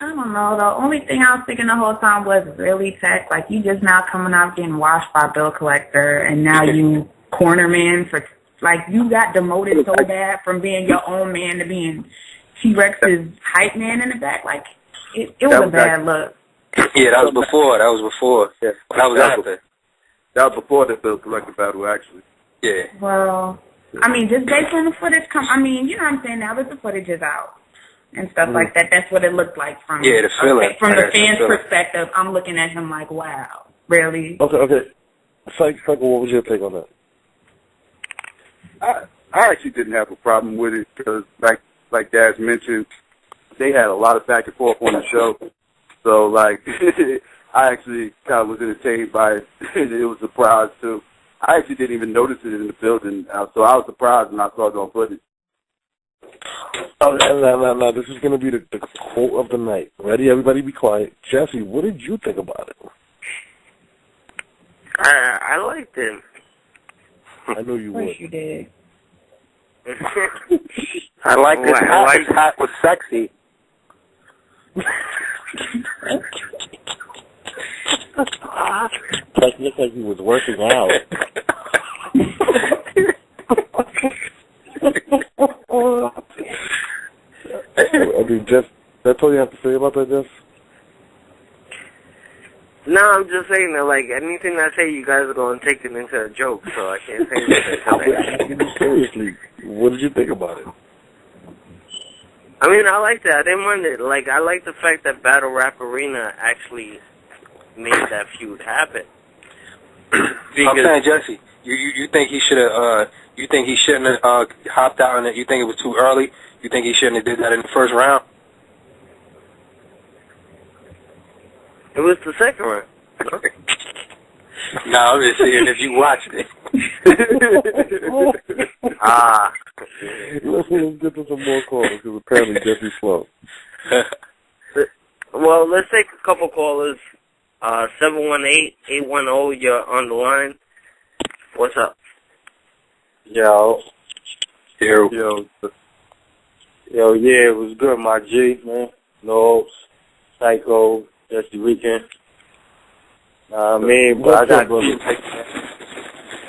I don't know. The only thing I was thinking the whole time was really Tech. Like, you just now coming out getting washed by Bill Collector, and now you corner man for... Like, you got demoted so bad from being your own man to being T-Rex's hype man in the back. Like, it was a bad look. Yeah, that was before. Yeah. That was after. That was before the Bill Collector battle, actually. Yeah. Well, I mean, just based on the footage, I mean, you know what I'm saying? Now that the footage is out and stuff like that, that's what it looked like from the feeling. From the fans' perspective. I'm looking at him like, wow, really? Okay. Cycle, what was your take on that? I actually didn't have a problem with it because, like Daz mentioned, they had a lot of back and forth on the show. So, like, I actually kind of was entertained by it. It was a surprise, too. I actually didn't even notice it in the building, so I was surprised when I saw it on footage. Oh, no, this is going to be the quote of the night. Ready? Everybody be quiet. Jesse, what did you think about it? I liked it. I know you would. Of course you did. I like this hat. This hat was sexy. Like, looked like he was working out. I mean, Jess, that's all you have to say about that, Jess? No, I'm just saying that, like, anything I say, you guys are going to take it into a joke, so I can't say anything. Seriously, what did you think about it? I mean, I liked it. I didn't mind it. Like, I like the fact that Battle Rap Arena actually made that feud happen. I'm saying, Jesse, you think he should have, you think he shouldn't have hopped out on it? You think it was too early? You think he shouldn't have did that in the first round? It was the second round. No, I'm just saying if you watched it. Let's get to some more calls because apparently Jesse's slow. Well, let's take a couple callers. 718-810, you're on the line. What's up? Yo, yeah, it was good, my G, man. No, Psycho, that's the weekend. I mean, but I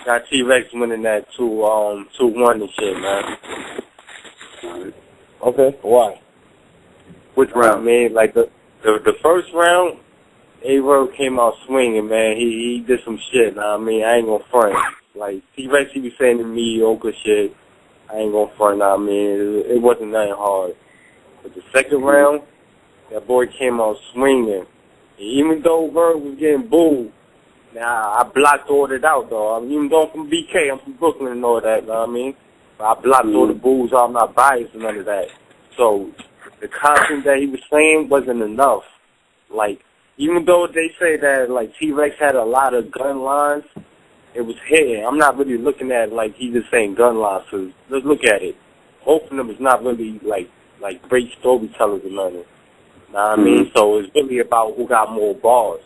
got T-Rex winning that 2-1 and shit, man. Okay, why? Which round? I mean, like the first round, A-Verb came out swinging, man. He did some shit. Nah, I mean, I ain't gonna front. Like T-Rex, he was saying the mediocre shit. I ain't gonna front. Nah, I mean, it wasn't nothing hard. But the second round, that boy came out swinging. And even though Verb was getting booed, now I blocked all that out though. I'm even though I'm from BK, I'm from Brooklyn and all that. You know what I mean? But I blocked all the boos. I'm not biased and none of that. So the content that he was saying wasn't enough. Like, even though they say that, like, T-Rex had a lot of gun lines, it was hitting. I'm not really looking at, like, he's just saying gun lines. So let's look at it. Both of them is not really, like great storytellers or nothing. Know what I mean? So it's really about who got more bars.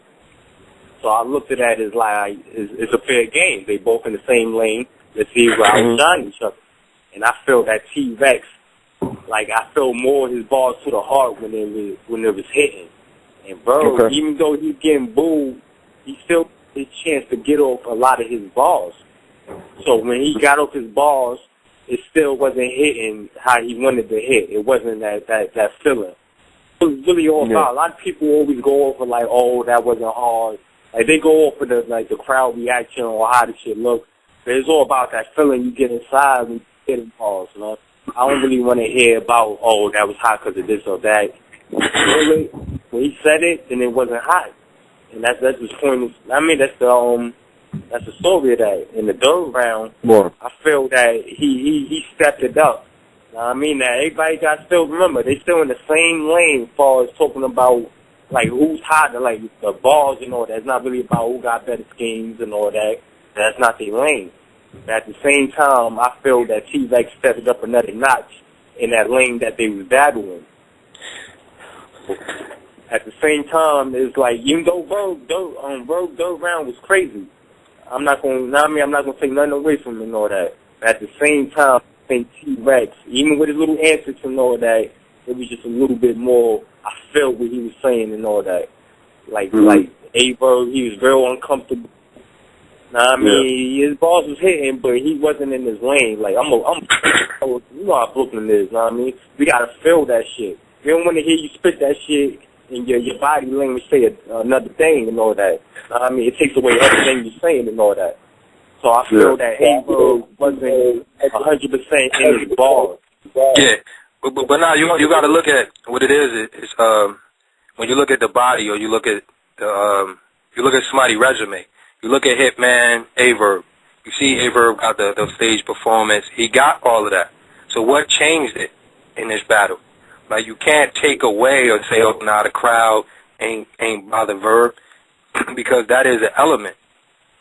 So I looked at that as, like, it's a fair game. They both in the same lane. Let's see who outshine each other. And I feel that T-Rex, like, I feel more his balls to the heart when it was hitting. And Verb, even though he's getting booed, he still had a chance to get off a lot of his balls. So when he got off his balls, it still wasn't hitting how he wanted to hit. It wasn't that feeling. It was really all about. A lot of people always go over like, oh, that wasn't hard. Like they go off of the crowd reaction or how the shit looks. But it's all about that feeling you get inside when you get in balls. You know? I don't really want to hear about, oh, that was hot because of this or that. Really, when he said it, then it wasn't hot, and that's his point. I mean, that's the story of that. In the third round, I feel that he stepped it up. I mean, that everybody got still remember they still in the same lane as far as talking about like who's hotter, like the balls and all that. It's not really about who got better schemes and all that. That's not their lane. But at the same time, I feel that T-Rex stepped up another notch in that lane that they was battling. At the same time, it's like even though Verb third round was crazy, I'm not gonna take nothing away from him and all that. But at the same time, I think T-Rex, even with his little antics and all that, it was just a little bit more. I felt what he was saying and all that. Like A-Verb, he was real uncomfortable. Nah, I mean, his balls was hitting, but he wasn't in his lane. Like you know how Brooklyn is. Know what I mean, we gotta feel that shit. We don't want to hear you spit that shit and your body language say another thing and all that. I mean, it takes away everything you're saying and all that. So I feel that A-Verb wasn't 100% in his balls. Yeah, but now you got to look at what it is. It's when you look at the body or you look at somebody's resume. You look at Hitman, A-Verb. You see A-Verb got the stage performance. He got all of that. So what changed it in this battle? Like, you can't take away or say, oh, nah, the crowd ain't bother Verb, because that is an element.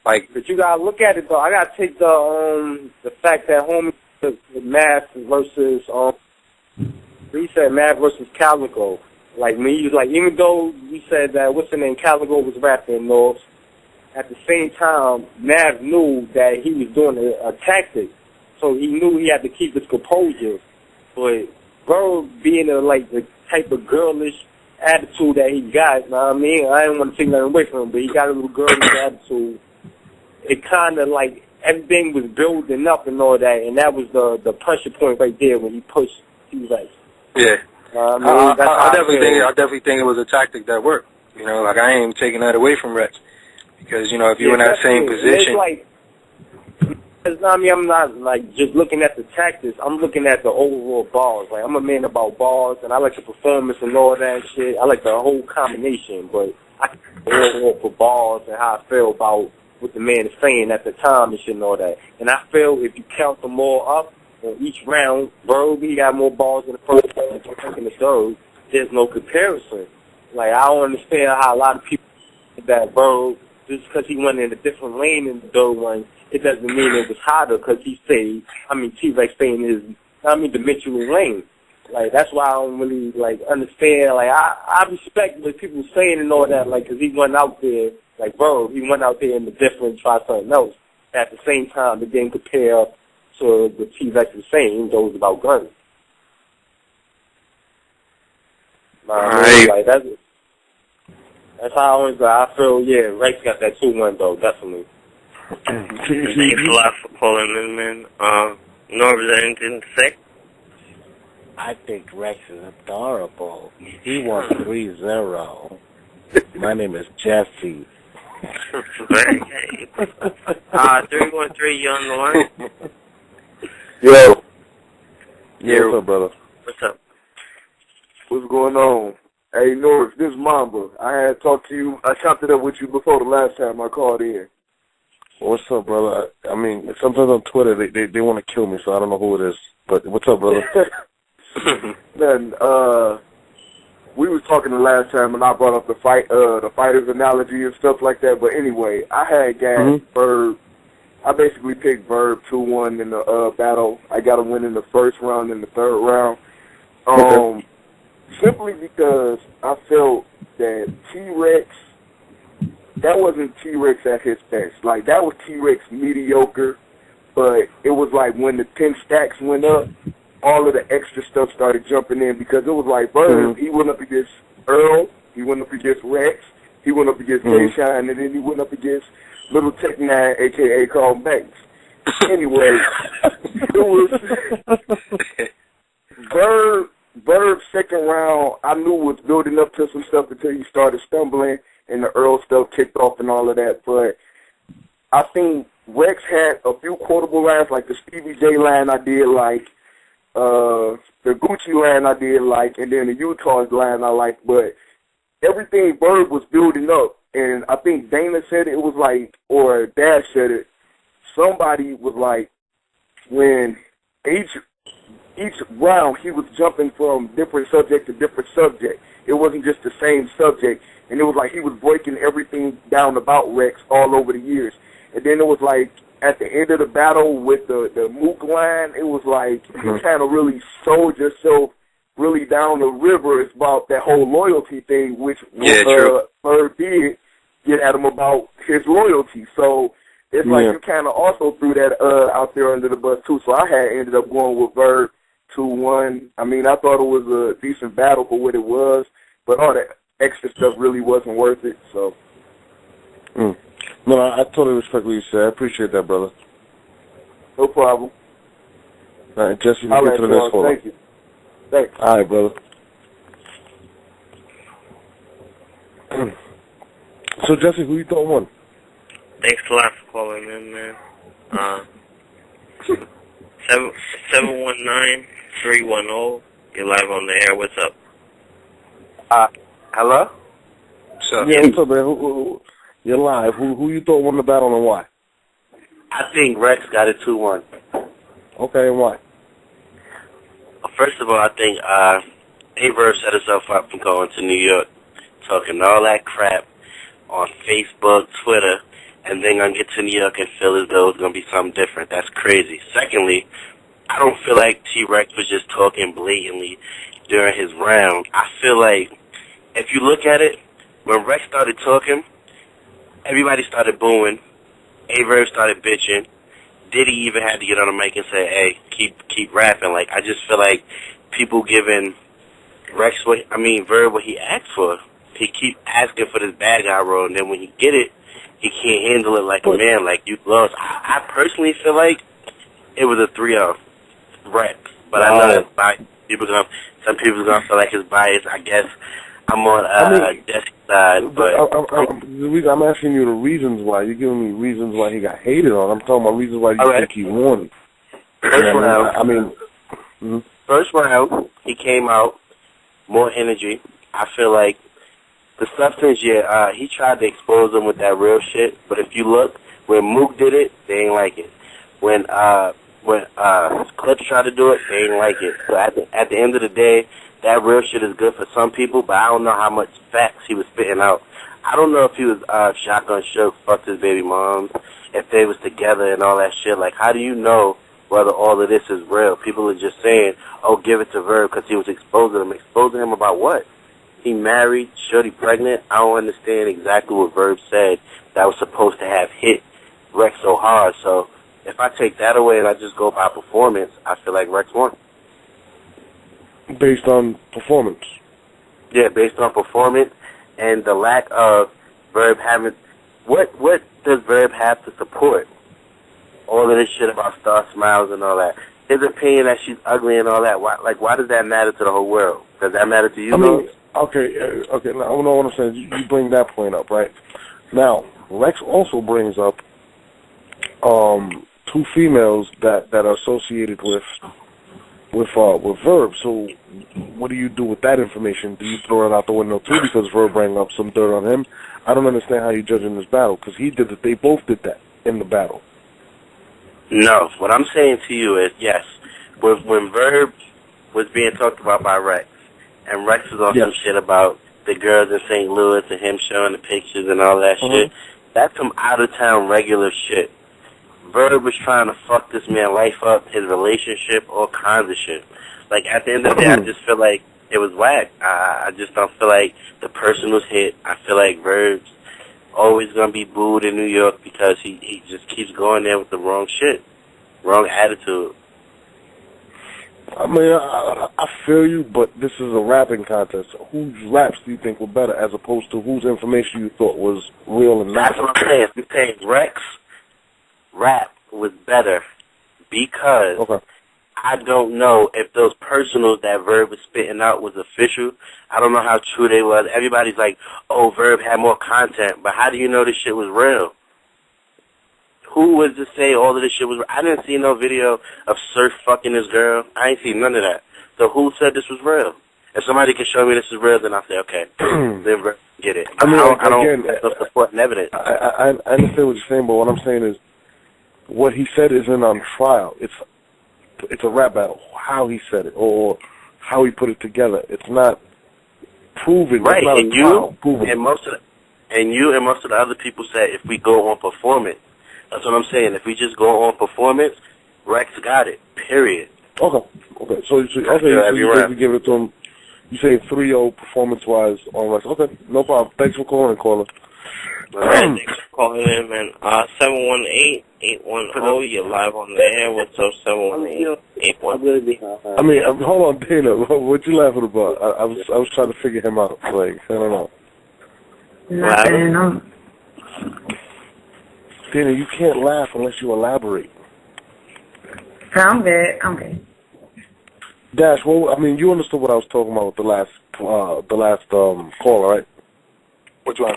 Like, but you gotta look at it though. I gotta take the fact that homie the Math versus he said Math versus Calico. Like me, like even though we said that what's the name Calico was rapping North, at the same time Math knew that he was doing a tactic, so he knew he had to keep his composure, but. Verb being the type of girlish attitude that he got, you know what I mean? I didn't want to take nothing away from him, but he got a little girlish attitude. It kind of like everything was building up and all that, and that was the pressure point right there when he pushed T-Rex. Yeah. I definitely think it was a tactic that worked. You know, like I ain't taking that away from Rex, because you know if you're in that same position. I mean, I'm not, like, just looking at the tactics. I'm looking at the overall balls. Like, I'm a man about balls, and I like the performance and all that shit. I like the whole combination, but I can overall for balls and how I feel about what the man is saying at the time and shit and all that. And I feel if you count them all up on each round, Verb, he got more balls in the first and in the third. There's no comparison. Like, I don't understand how a lot of people think that Verb, just because he went in a different lane in the third one, it doesn't mean it was hotter because he stayed, T-Rex stayed in his, dimensional lane. Like, that's why I don't really, like, understand. Like, I respect what people are saying and all that, like, because he went out there, like, bro, he went out there in the different, try something else. At the same time, it didn't compare to what T-Rex was saying, even though it was about guns. Like, that's how I feel, yeah, Rex got that 2-1, though, definitely. Thanks a lot for calling in, man. Norv, is there anything to say? I think Rex is adorable. He wants 3-0. My name is Jesse. 313, you on the line? Yo. Yeah, what's up, brother? What's up? What's going on? Hey, Norris, this is Mamba. I had talked to you. I chopped it up with you before the last time I called in. What's up, brother? I mean, sometimes on Twitter they want to kill me, so I don't know who it is. But what's up, brother? Then we was talking the last time, and I brought up the fighters analogy and stuff like that. But anyway, I had gas Verb. I basically picked Verb 2-1 in the battle. I got a win in the first round and the third round. Simply because I felt that T-Rex, that wasn't T-Rex at his best. Like, that was T-Rex mediocre, but it was like when the 10 stacks went up, all of the extra stuff started jumping in because it was like Verb, he went up against Earl, he went up against Rex, he went up against K-Shine, and then he went up against Little Tech 9, a.k.a. Carl Banks. Anyway, it was Verb second round, I knew was building up to some stuff until he started stumbling and the Earl stuff kicked off and all of that. But I think Rex had a few quotable lines, like the Stevie J line I did like, the Gucci line I did like, and then the Utah's line I like. But everything Verb was building up, and I think Dana said it was like, or Dash said it, somebody was like, when each round he was jumping from different subject to different subject. It wasn't just the same subject. And it was like he was breaking everything down about Rex all over the years. And then it was like at the end of the battle with the Mook line, it was like you kind of really sold yourself really down the river. It's about that whole loyalty thing, which Verb did get at him about his loyalty. So it's like you kind of also threw that out there under the bus too. So I had ended up going with Verb 2-1. I mean, I thought it was a decent battle for what it was, but all that extra stuff really wasn't worth it. So, no, I totally respect what you said. I appreciate that, brother. No problem. All right, Jesse, we'll get to the next one. Thank you. Thanks. All right, brother. So, Jesse, who you thought won? Thanks a lot for calling in, man. 719-310. You're live on the air. What's up? Hello? What's up? Yeah, what's up, man? You're live. Who you thought won the battle and why? I think Rex got it 2-1. Okay, and why? First of all, I think Verb set himself up from going to New York, talking all that crap on Facebook, Twitter, and then gonna get to New York and feel as though it's gonna be something different. That's crazy. Secondly, I don't feel like T-Rex was just talking blatantly during his round. I feel like if you look at it, when Rex started talking, everybody started booing. Verb started bitching. Diddy even had to get on the mic and say, "Hey, keep rapping." Like, I just feel like people giving Verb what he asked for. He keep asking for this bad guy role, and then when he get it, he can't handle it like a man. Like, you lost. I personally feel like it was a 3-0 Rex, but I know that some people gonna feel like it's biased. I guess I'm on Jesse's side, but I'm asking you the reasons why. You're giving me reasons why he got hated on. I'm talking about reasons why you think he won. First round, he came out more energy. I feel like the substance, he tried to expose them with that real shit. But if you look, when Mook did it, they ain't like it. When Clips tried to do it, they ain't like it. So at the end of the day, that real shit is good for some people, but I don't know how much facts he was spitting out. I don't know if he was shotgun shook, fucked his baby mom, if they was together and all that shit. Like, how do you know whether all of this is real? People are just saying, oh, give it to Verb because he was exposing him. Exposing him about what? He married, shorty pregnant. I don't understand exactly what Verb said that was supposed to have hit Rex so hard. So if I take that away and I just go by performance, I feel like Rex won. Based on performance? Yeah, based on performance and the lack of Verb having... What does Verb have to support? All of this shit about Star Smiles and all that. his opinion that she's ugly and all that. Why does that matter to the whole world? Does that matter to you? I mean, okay. Now, I know what I'm saying. You bring that point up, right? Now, Rex also brings up two females that are associated with Verb. So, what do you do with that information? Do you throw it out the window too because Verb bring up some dirt on him? I don't understand how you're judging this battle because he did it. They both did that in the battle. No, what I'm saying to you is, yes, when Verb was being talked about by Rex, and Rex was on some shit about the girls in St. Louis and him showing the pictures and all that shit, that's some out-of-town regular shit. Verb was trying to fuck this man life up, his relationship, all kinds of shit. Like, at the end of the day, I just feel like it was whack. I just don't feel like the person was hit. I feel like Verb's always going to be booed in New York because he just keeps going there with the wrong shit, wrong attitude. I mean, I feel you, but this is a rapping contest. Whose raps do you think were better as opposed to whose information you thought was real and not? That's what I'm saying. I'm saying Rex rap was better because I don't know if those personals that Verb was spitting out was official. I don't know how true they was. Everybody's like, oh, Verb had more content, but how do you know this shit was real? Who was to say all of this shit was real? I didn't see no video of Surf fucking this girl. I ain't seen none of that. So who said this was real? If somebody can show me this is real, then I'll say, okay, then Verb get it. I mean, I don't have no supporting evidence. I understand what you're saying, but what I'm saying is what he said isn't on trial. It's a rap battle. How he said it or how he put it together. It's not proven. Right, not and most of the other people said if we go on performance. That's what I'm saying. If we just go on performance, Rex got it. Period. Okay. So you give it to him. You say 3-0 performance-wise on Rex. Okay, no problem. Thanks for calling, caller. Thanks for calling in, man. 718-810, you're live on the air. What's up, 718-810? I mean, hold on, Dana. What you laughing about? I was trying to figure him out. Like, I don't know. Nothing. Dana, you can't laugh unless you elaborate. I'm good. Dash, well, I mean, you understood what I was talking about with the last caller, right? Which one?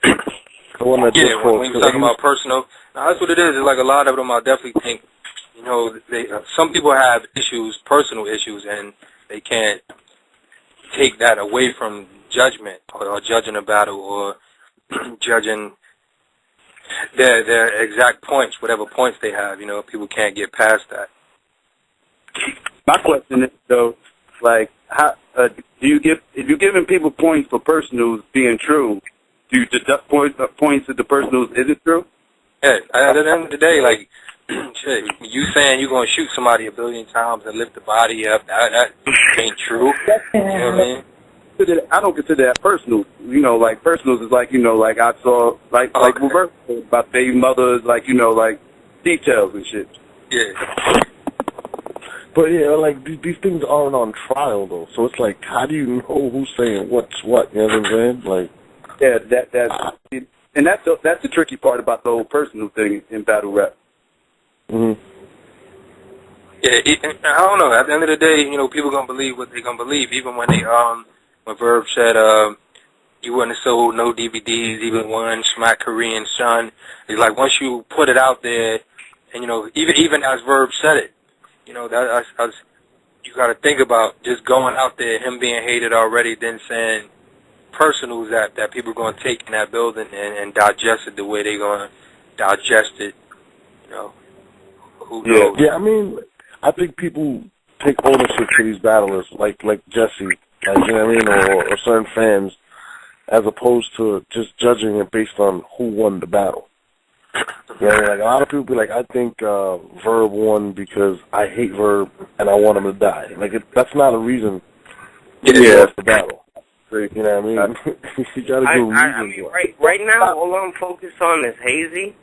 The one that just when you're talking about personal, that's what it is. It's like a lot of them, I definitely think, some people have issues, personal issues, and they can't take that away from judgment or judging a battle or judging their exact points, whatever points they have. People can't get past that. My question is, though, like, how if you're giving people points for personals being true, do you deduct points that the personals isn't true? Yeah, at the end of the day, like, shit, you saying you're going to shoot somebody 1 billion times and lift the body up, that ain't true. You know what I mean? I don't consider that personal. Like personals is like, like I saw, like reverse about baby mothers, like, like details and shit. Yeah. But yeah, like these things aren't on trial though, so it's like, how do you know who's saying what's what? You know what I'm saying? Like, yeah, that's the tricky part about the whole personal thing in battle rap. Mhm. Yeah, I don't know. At the end of the day, people gonna believe what they gonna believe. Even when when Verb said you wouldn't have sold no DVDs, even one Smack Korean Son. It's like once you put it out there, and even as Verb said it, that's you got to think about just going out there, him being hated already, then saying personals that people are going to take in that building and digest it the way they're going to digest it. Who knows? Yeah, I mean, I think people take ownership for these battlers, like Jesse, like, you know what I mean, or certain fans, as opposed to just judging it based on who won the battle. Yeah, like a lot of people be like, I think Verb won because I hate Verb and I want him to die. Like, that's not a reason to lose the battle. You know what I mean? You gotta do reasons. I mean, right now, all I'm focused on is Hazy,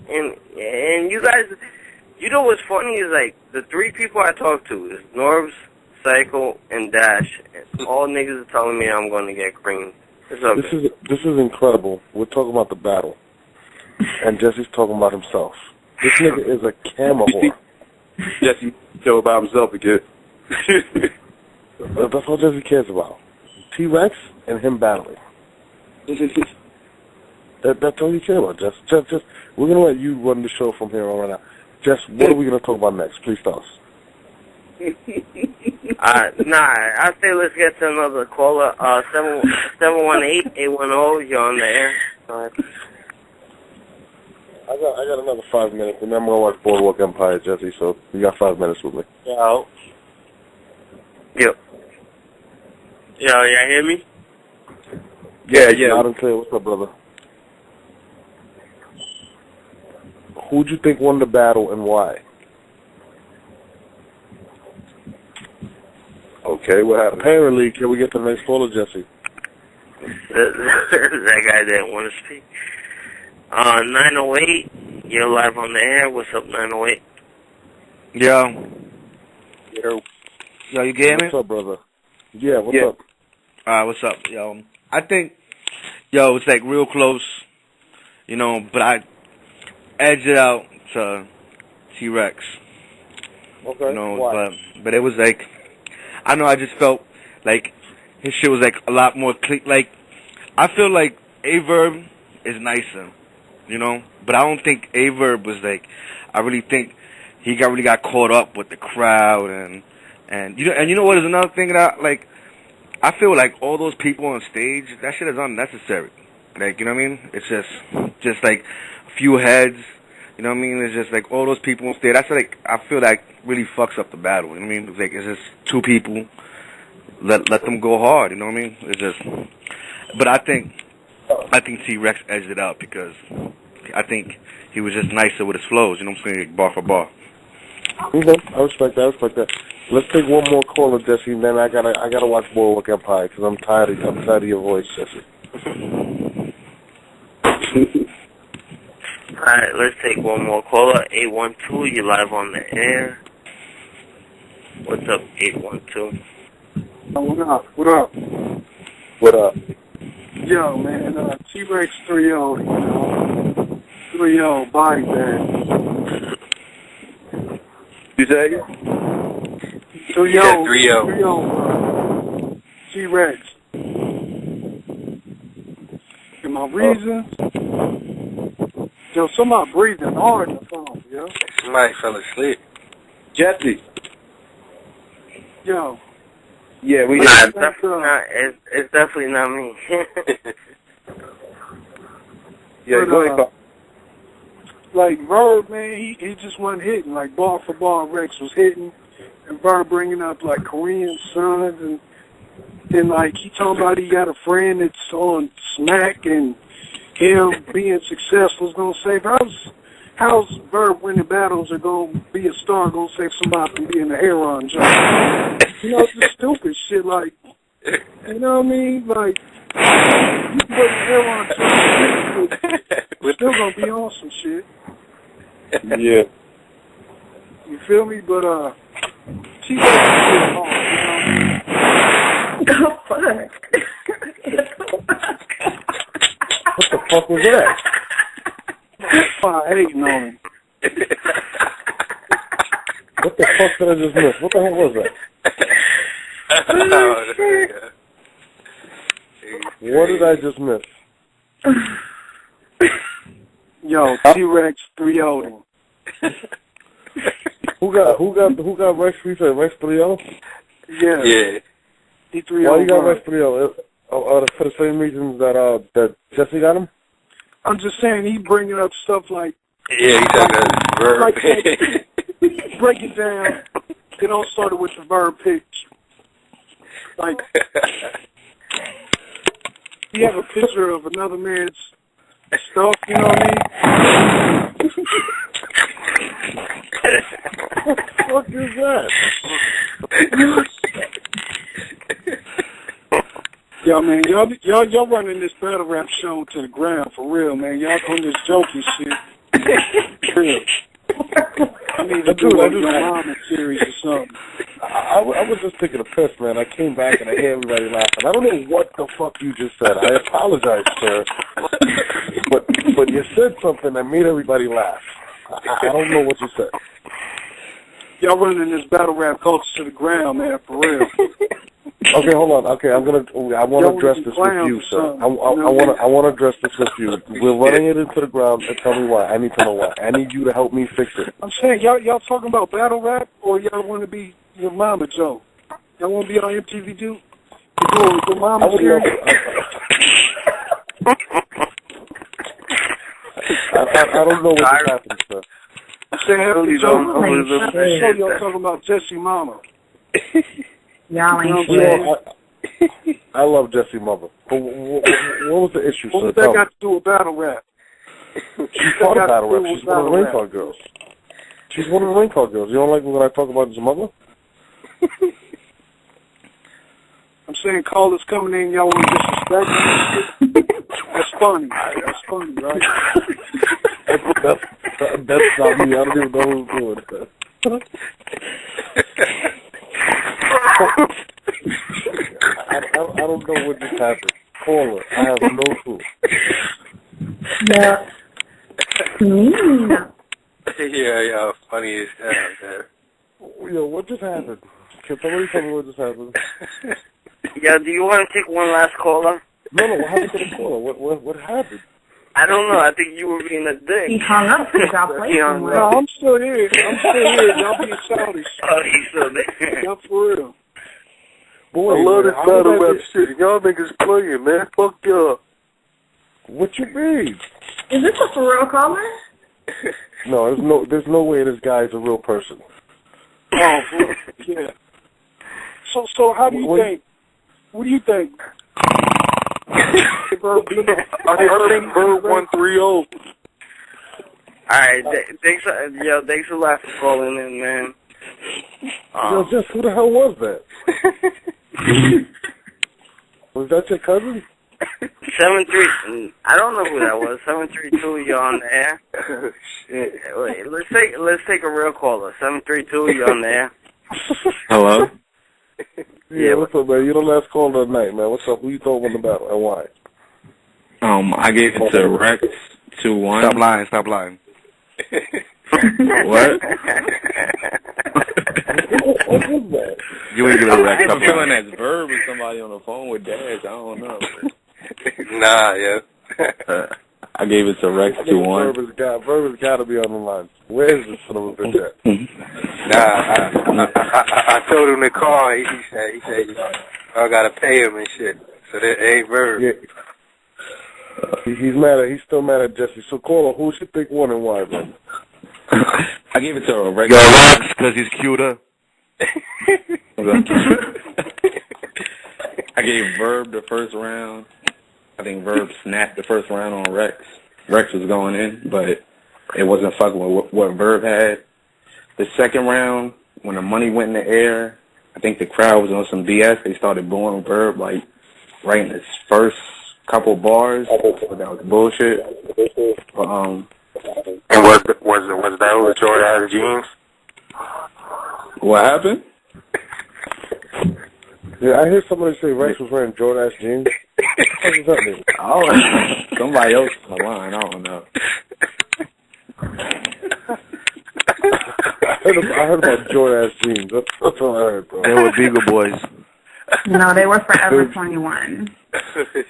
and you guys. What's funny is, like, the 3 people I talk to is Norbs, Psycho, and Dash. And all niggas are telling me I'm going to get creamed. It's okay. This is incredible. We're talking about the battle, and Jesse's talking about himself. This nigga is a camera whore. Jesse show about himself again. That's all Jesse cares about. T-Rex and him battling. That's all you care about, Jess. Just, we're going to let you run the show from here on right now. Jess, what are we going to talk about next? Please tell us. I say let's get to another caller. 718-810, you're on the air. I got another 5 minutes, and then I'm going to watch Boardwalk Empire, Jesse, so you got 5 minutes with me. Yo. Yep. Yo, y'all hear me? Yeah. Loud and clear. What's up, brother? Who'd you think won the battle and why? Okay, what happened? Apparently, can we get the next caller, Jesse? That guy didn't want to speak. 908, you're live on the air. What's up, 908? Yo, you get me? What's up, brother? Yeah, what's up? What's up, yo? I think, it's like real close, but I edged it out to T-Rex. Okay, why? But it was like, I know I just felt like his shit was like a lot more clean. Like, I feel like A-Verb is nicer, but I don't think A-Verb was like, I really think he really got caught up with the crowd and you know what is another thing that I feel like all those people on stage, that shit is unnecessary. Like, you know what I mean? It's just like a few heads, you know what I mean? It's just like all those people on stage. That's like, I feel like really fucks up the battle, you know what I mean? It's like, it's just two people, let them go hard, you know what I mean? It's just, but I think T-Rex edged it out because I think he was just nicer with his flows, you know what I'm saying? Like bar for bar. Okay, I respect that. Let's take one more caller, Jesse, and then I gotta watch Boardwalk Empire because I'm tired of your voice, Jesse. Alright, let's take one more caller. 812, you're live on the air. What's up, 812? What up? Yo, man, T-Rex 3-0, 3-0 body bag. You say? 3-0. 3-0. T-Rex. And my reasons? Yo, somebody breathing hard in the phone, yo. Somebody fell asleep. Jesse. Yo. Yeah, we it's definitely not me. Yeah, go ahead. Like, Verb, man, he just wasn't hitting. Like, bar for bar, Rex was hitting. And Verb bringing up, like, Korean sons. And like, he talking about he got a friend that's on smack and him being successful is going to save. How's Verb winning battles are going to be a star, going to save somebody from being a heroin junkie? Just stupid shit like, you know what I mean? Like, you can put a heroin junkie, we're still going to be on some shit. Yeah. You feel me? But, she got to hard, Oh, fuck. What the fuck was that? I hating on him. What the fuck did I just miss? What the hell was that? What did I just miss? Yo, T-Rex 3-0. Who got Rex 3-0? Rex 3-0? Yeah. He 3-0. Why you got Rex 3-0? For the same reasons that Jesse got him? I'm just saying, he bringing up stuff like... Yeah, he said that Verb. Like, break it down. It all started with the Verb pitch. Like, he have a picture of another man's stuff, you know what I mean? What the fuck is that? Yo, man, y'all running this battle rap show to the ground for real, man. Y'all on this jokey shit. Real. I need to do a drama series or something. I was just taking a piss, man. I came back and I hear everybody laughing. I don't know what the fuck you just said. I apologize, sir. But you said something that made everybody laugh. I don't know what you said. y'all running this battle rap culture to the ground, man, for real. Okay, hold on. Okay, I want to address this with you, sir. I want to address this with you. We're running it into the ground, and tell me why. I need to know why. I need you to help me fix it. I'm saying, y'all talking about battle rap, or y'all want to be your Mama Joe? Y'all want to be on MTV Duke? Your Mama Joe? I don't know what just happened, sir. I'm saying, y'all talking about Jesse Mama. Y'all ain't I love Jesse Mother. But what was the issue, What sir? does that got to do with battle rap? She's part of battle rap. She's one of the rain car girls. She's one of the rain car girls. You don't like when I talk about his mother? I'm saying callers coming in, y'all want to disrespect me? That's funny. That's funny, right? That's not me. I don't even know who's doing that. I don't know what just happened. Caller, I have no clue. Yeah. Yeah, funny as hell, man. Yo, what just happened? Can somebody tell me what just happened? Yeah, do you want to take one last caller? No, what happened to the caller? What happened? I don't know. I think you were being a dick. He hung up because y'all played him. No, I'm still here. Y'all being childish. Oh, he's still there. Y'all for real. Boy, I love this battle rap shit. Y'all niggas playing, man. Fuck y'all. What you mean? Is this a for real caller? No, there's no way this guy's a real person. Oh, yeah. So how do you think? What do you think? I think Verb 130. All right, thanks a lot for calling in, man. Yo, just who the hell was that? Was that your cousin? 73. I don't know who that was. 732. You're on the air. Wait, let's take a real caller. 732. You're on the air. Hello. Yeah, what's up, man? You're the last caller of the night, man. What's up? Who you told on the battle and why? I gave it to Rex 2-1. Stop lying. What? What was that? You ain't gonna Rex. I'm feeling that Verb is somebody on the phone with Dash. I don't know. Nah, yeah. I gave it to Rex 2-1. Verb has got to be on the line. Where is this son of a bitch at? I told him to call. He said, I gotta pay him and shit. So that ain't Verb. Yeah. He's still mad at Jesse. So caller, who should pick one and why, man? I gave it to a Rex. Yo, Rex, because he's cuter. I gave Verb the first round. I think Verb snapped the first round on Rex. Rex was going in, but it wasn't fucking with what Verb had. The second round, when the money went in the air, I think the crowd was on some BS. They started booing Verb, like, right in his first couple bars. But that was bullshit. But, and was that with Jordan jeans? What happened? Yeah, I hear somebody say Rex was wearing Jordan jeans. What does that mean? Oh, somebody else on the line. I don't know. I heard about Jordan jeans. That's all I heard, bro. They were Beagle Boys. No, they were Forever 21.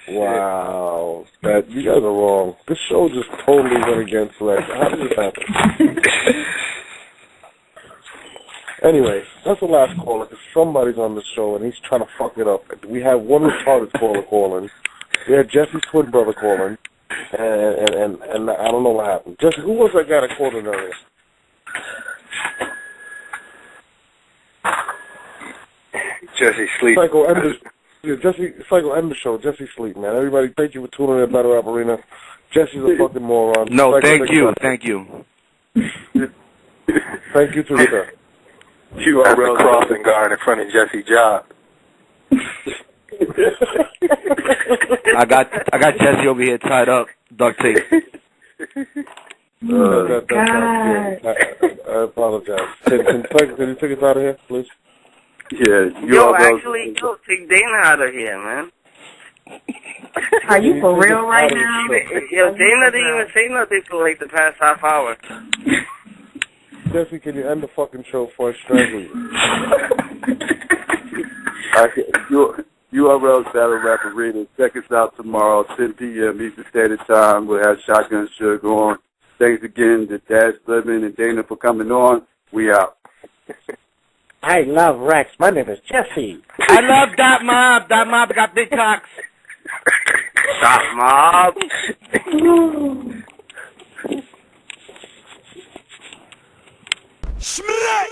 Wow. You guys are wrong. This show just totally went against Rex. How did this happen? Anyway, that's the last caller because somebody's on the show and he's trying to fuck it up. We have one retarded caller calling. We had Jesse's twin brother calling. And I don't know what happened. Jesse, who was that guy that called in earlier? Jesse sleep. Psycho, end the show. Jesse sleep, man. Everybody, thank you for tuning in to Battle Rap Arena. Jesse's a fucking moron. No, Psycho, thank you. Thank you to her. You are a crossing guard in front of Jesse's job. I got Jesse over here tied up, duct tape. God. I apologize. Can you take us out of here, please? Yeah. Take Dana out of here, man. Are you for real right now? Yo, Dana didn't even say nothing for like the past half hour. Jesse, can you end the fucking show before I strangle you? URL Battle Rap Arena. Check us out tomorrow, 10 p.m. Eastern Standard Time. We'll have Shotgun Sugar on. Thanks again to Dash Living and Dana for coming on. We out. I love Rex. My name is Jesse. I love that mob. That mob got big cocks. Stop, mob. Smack!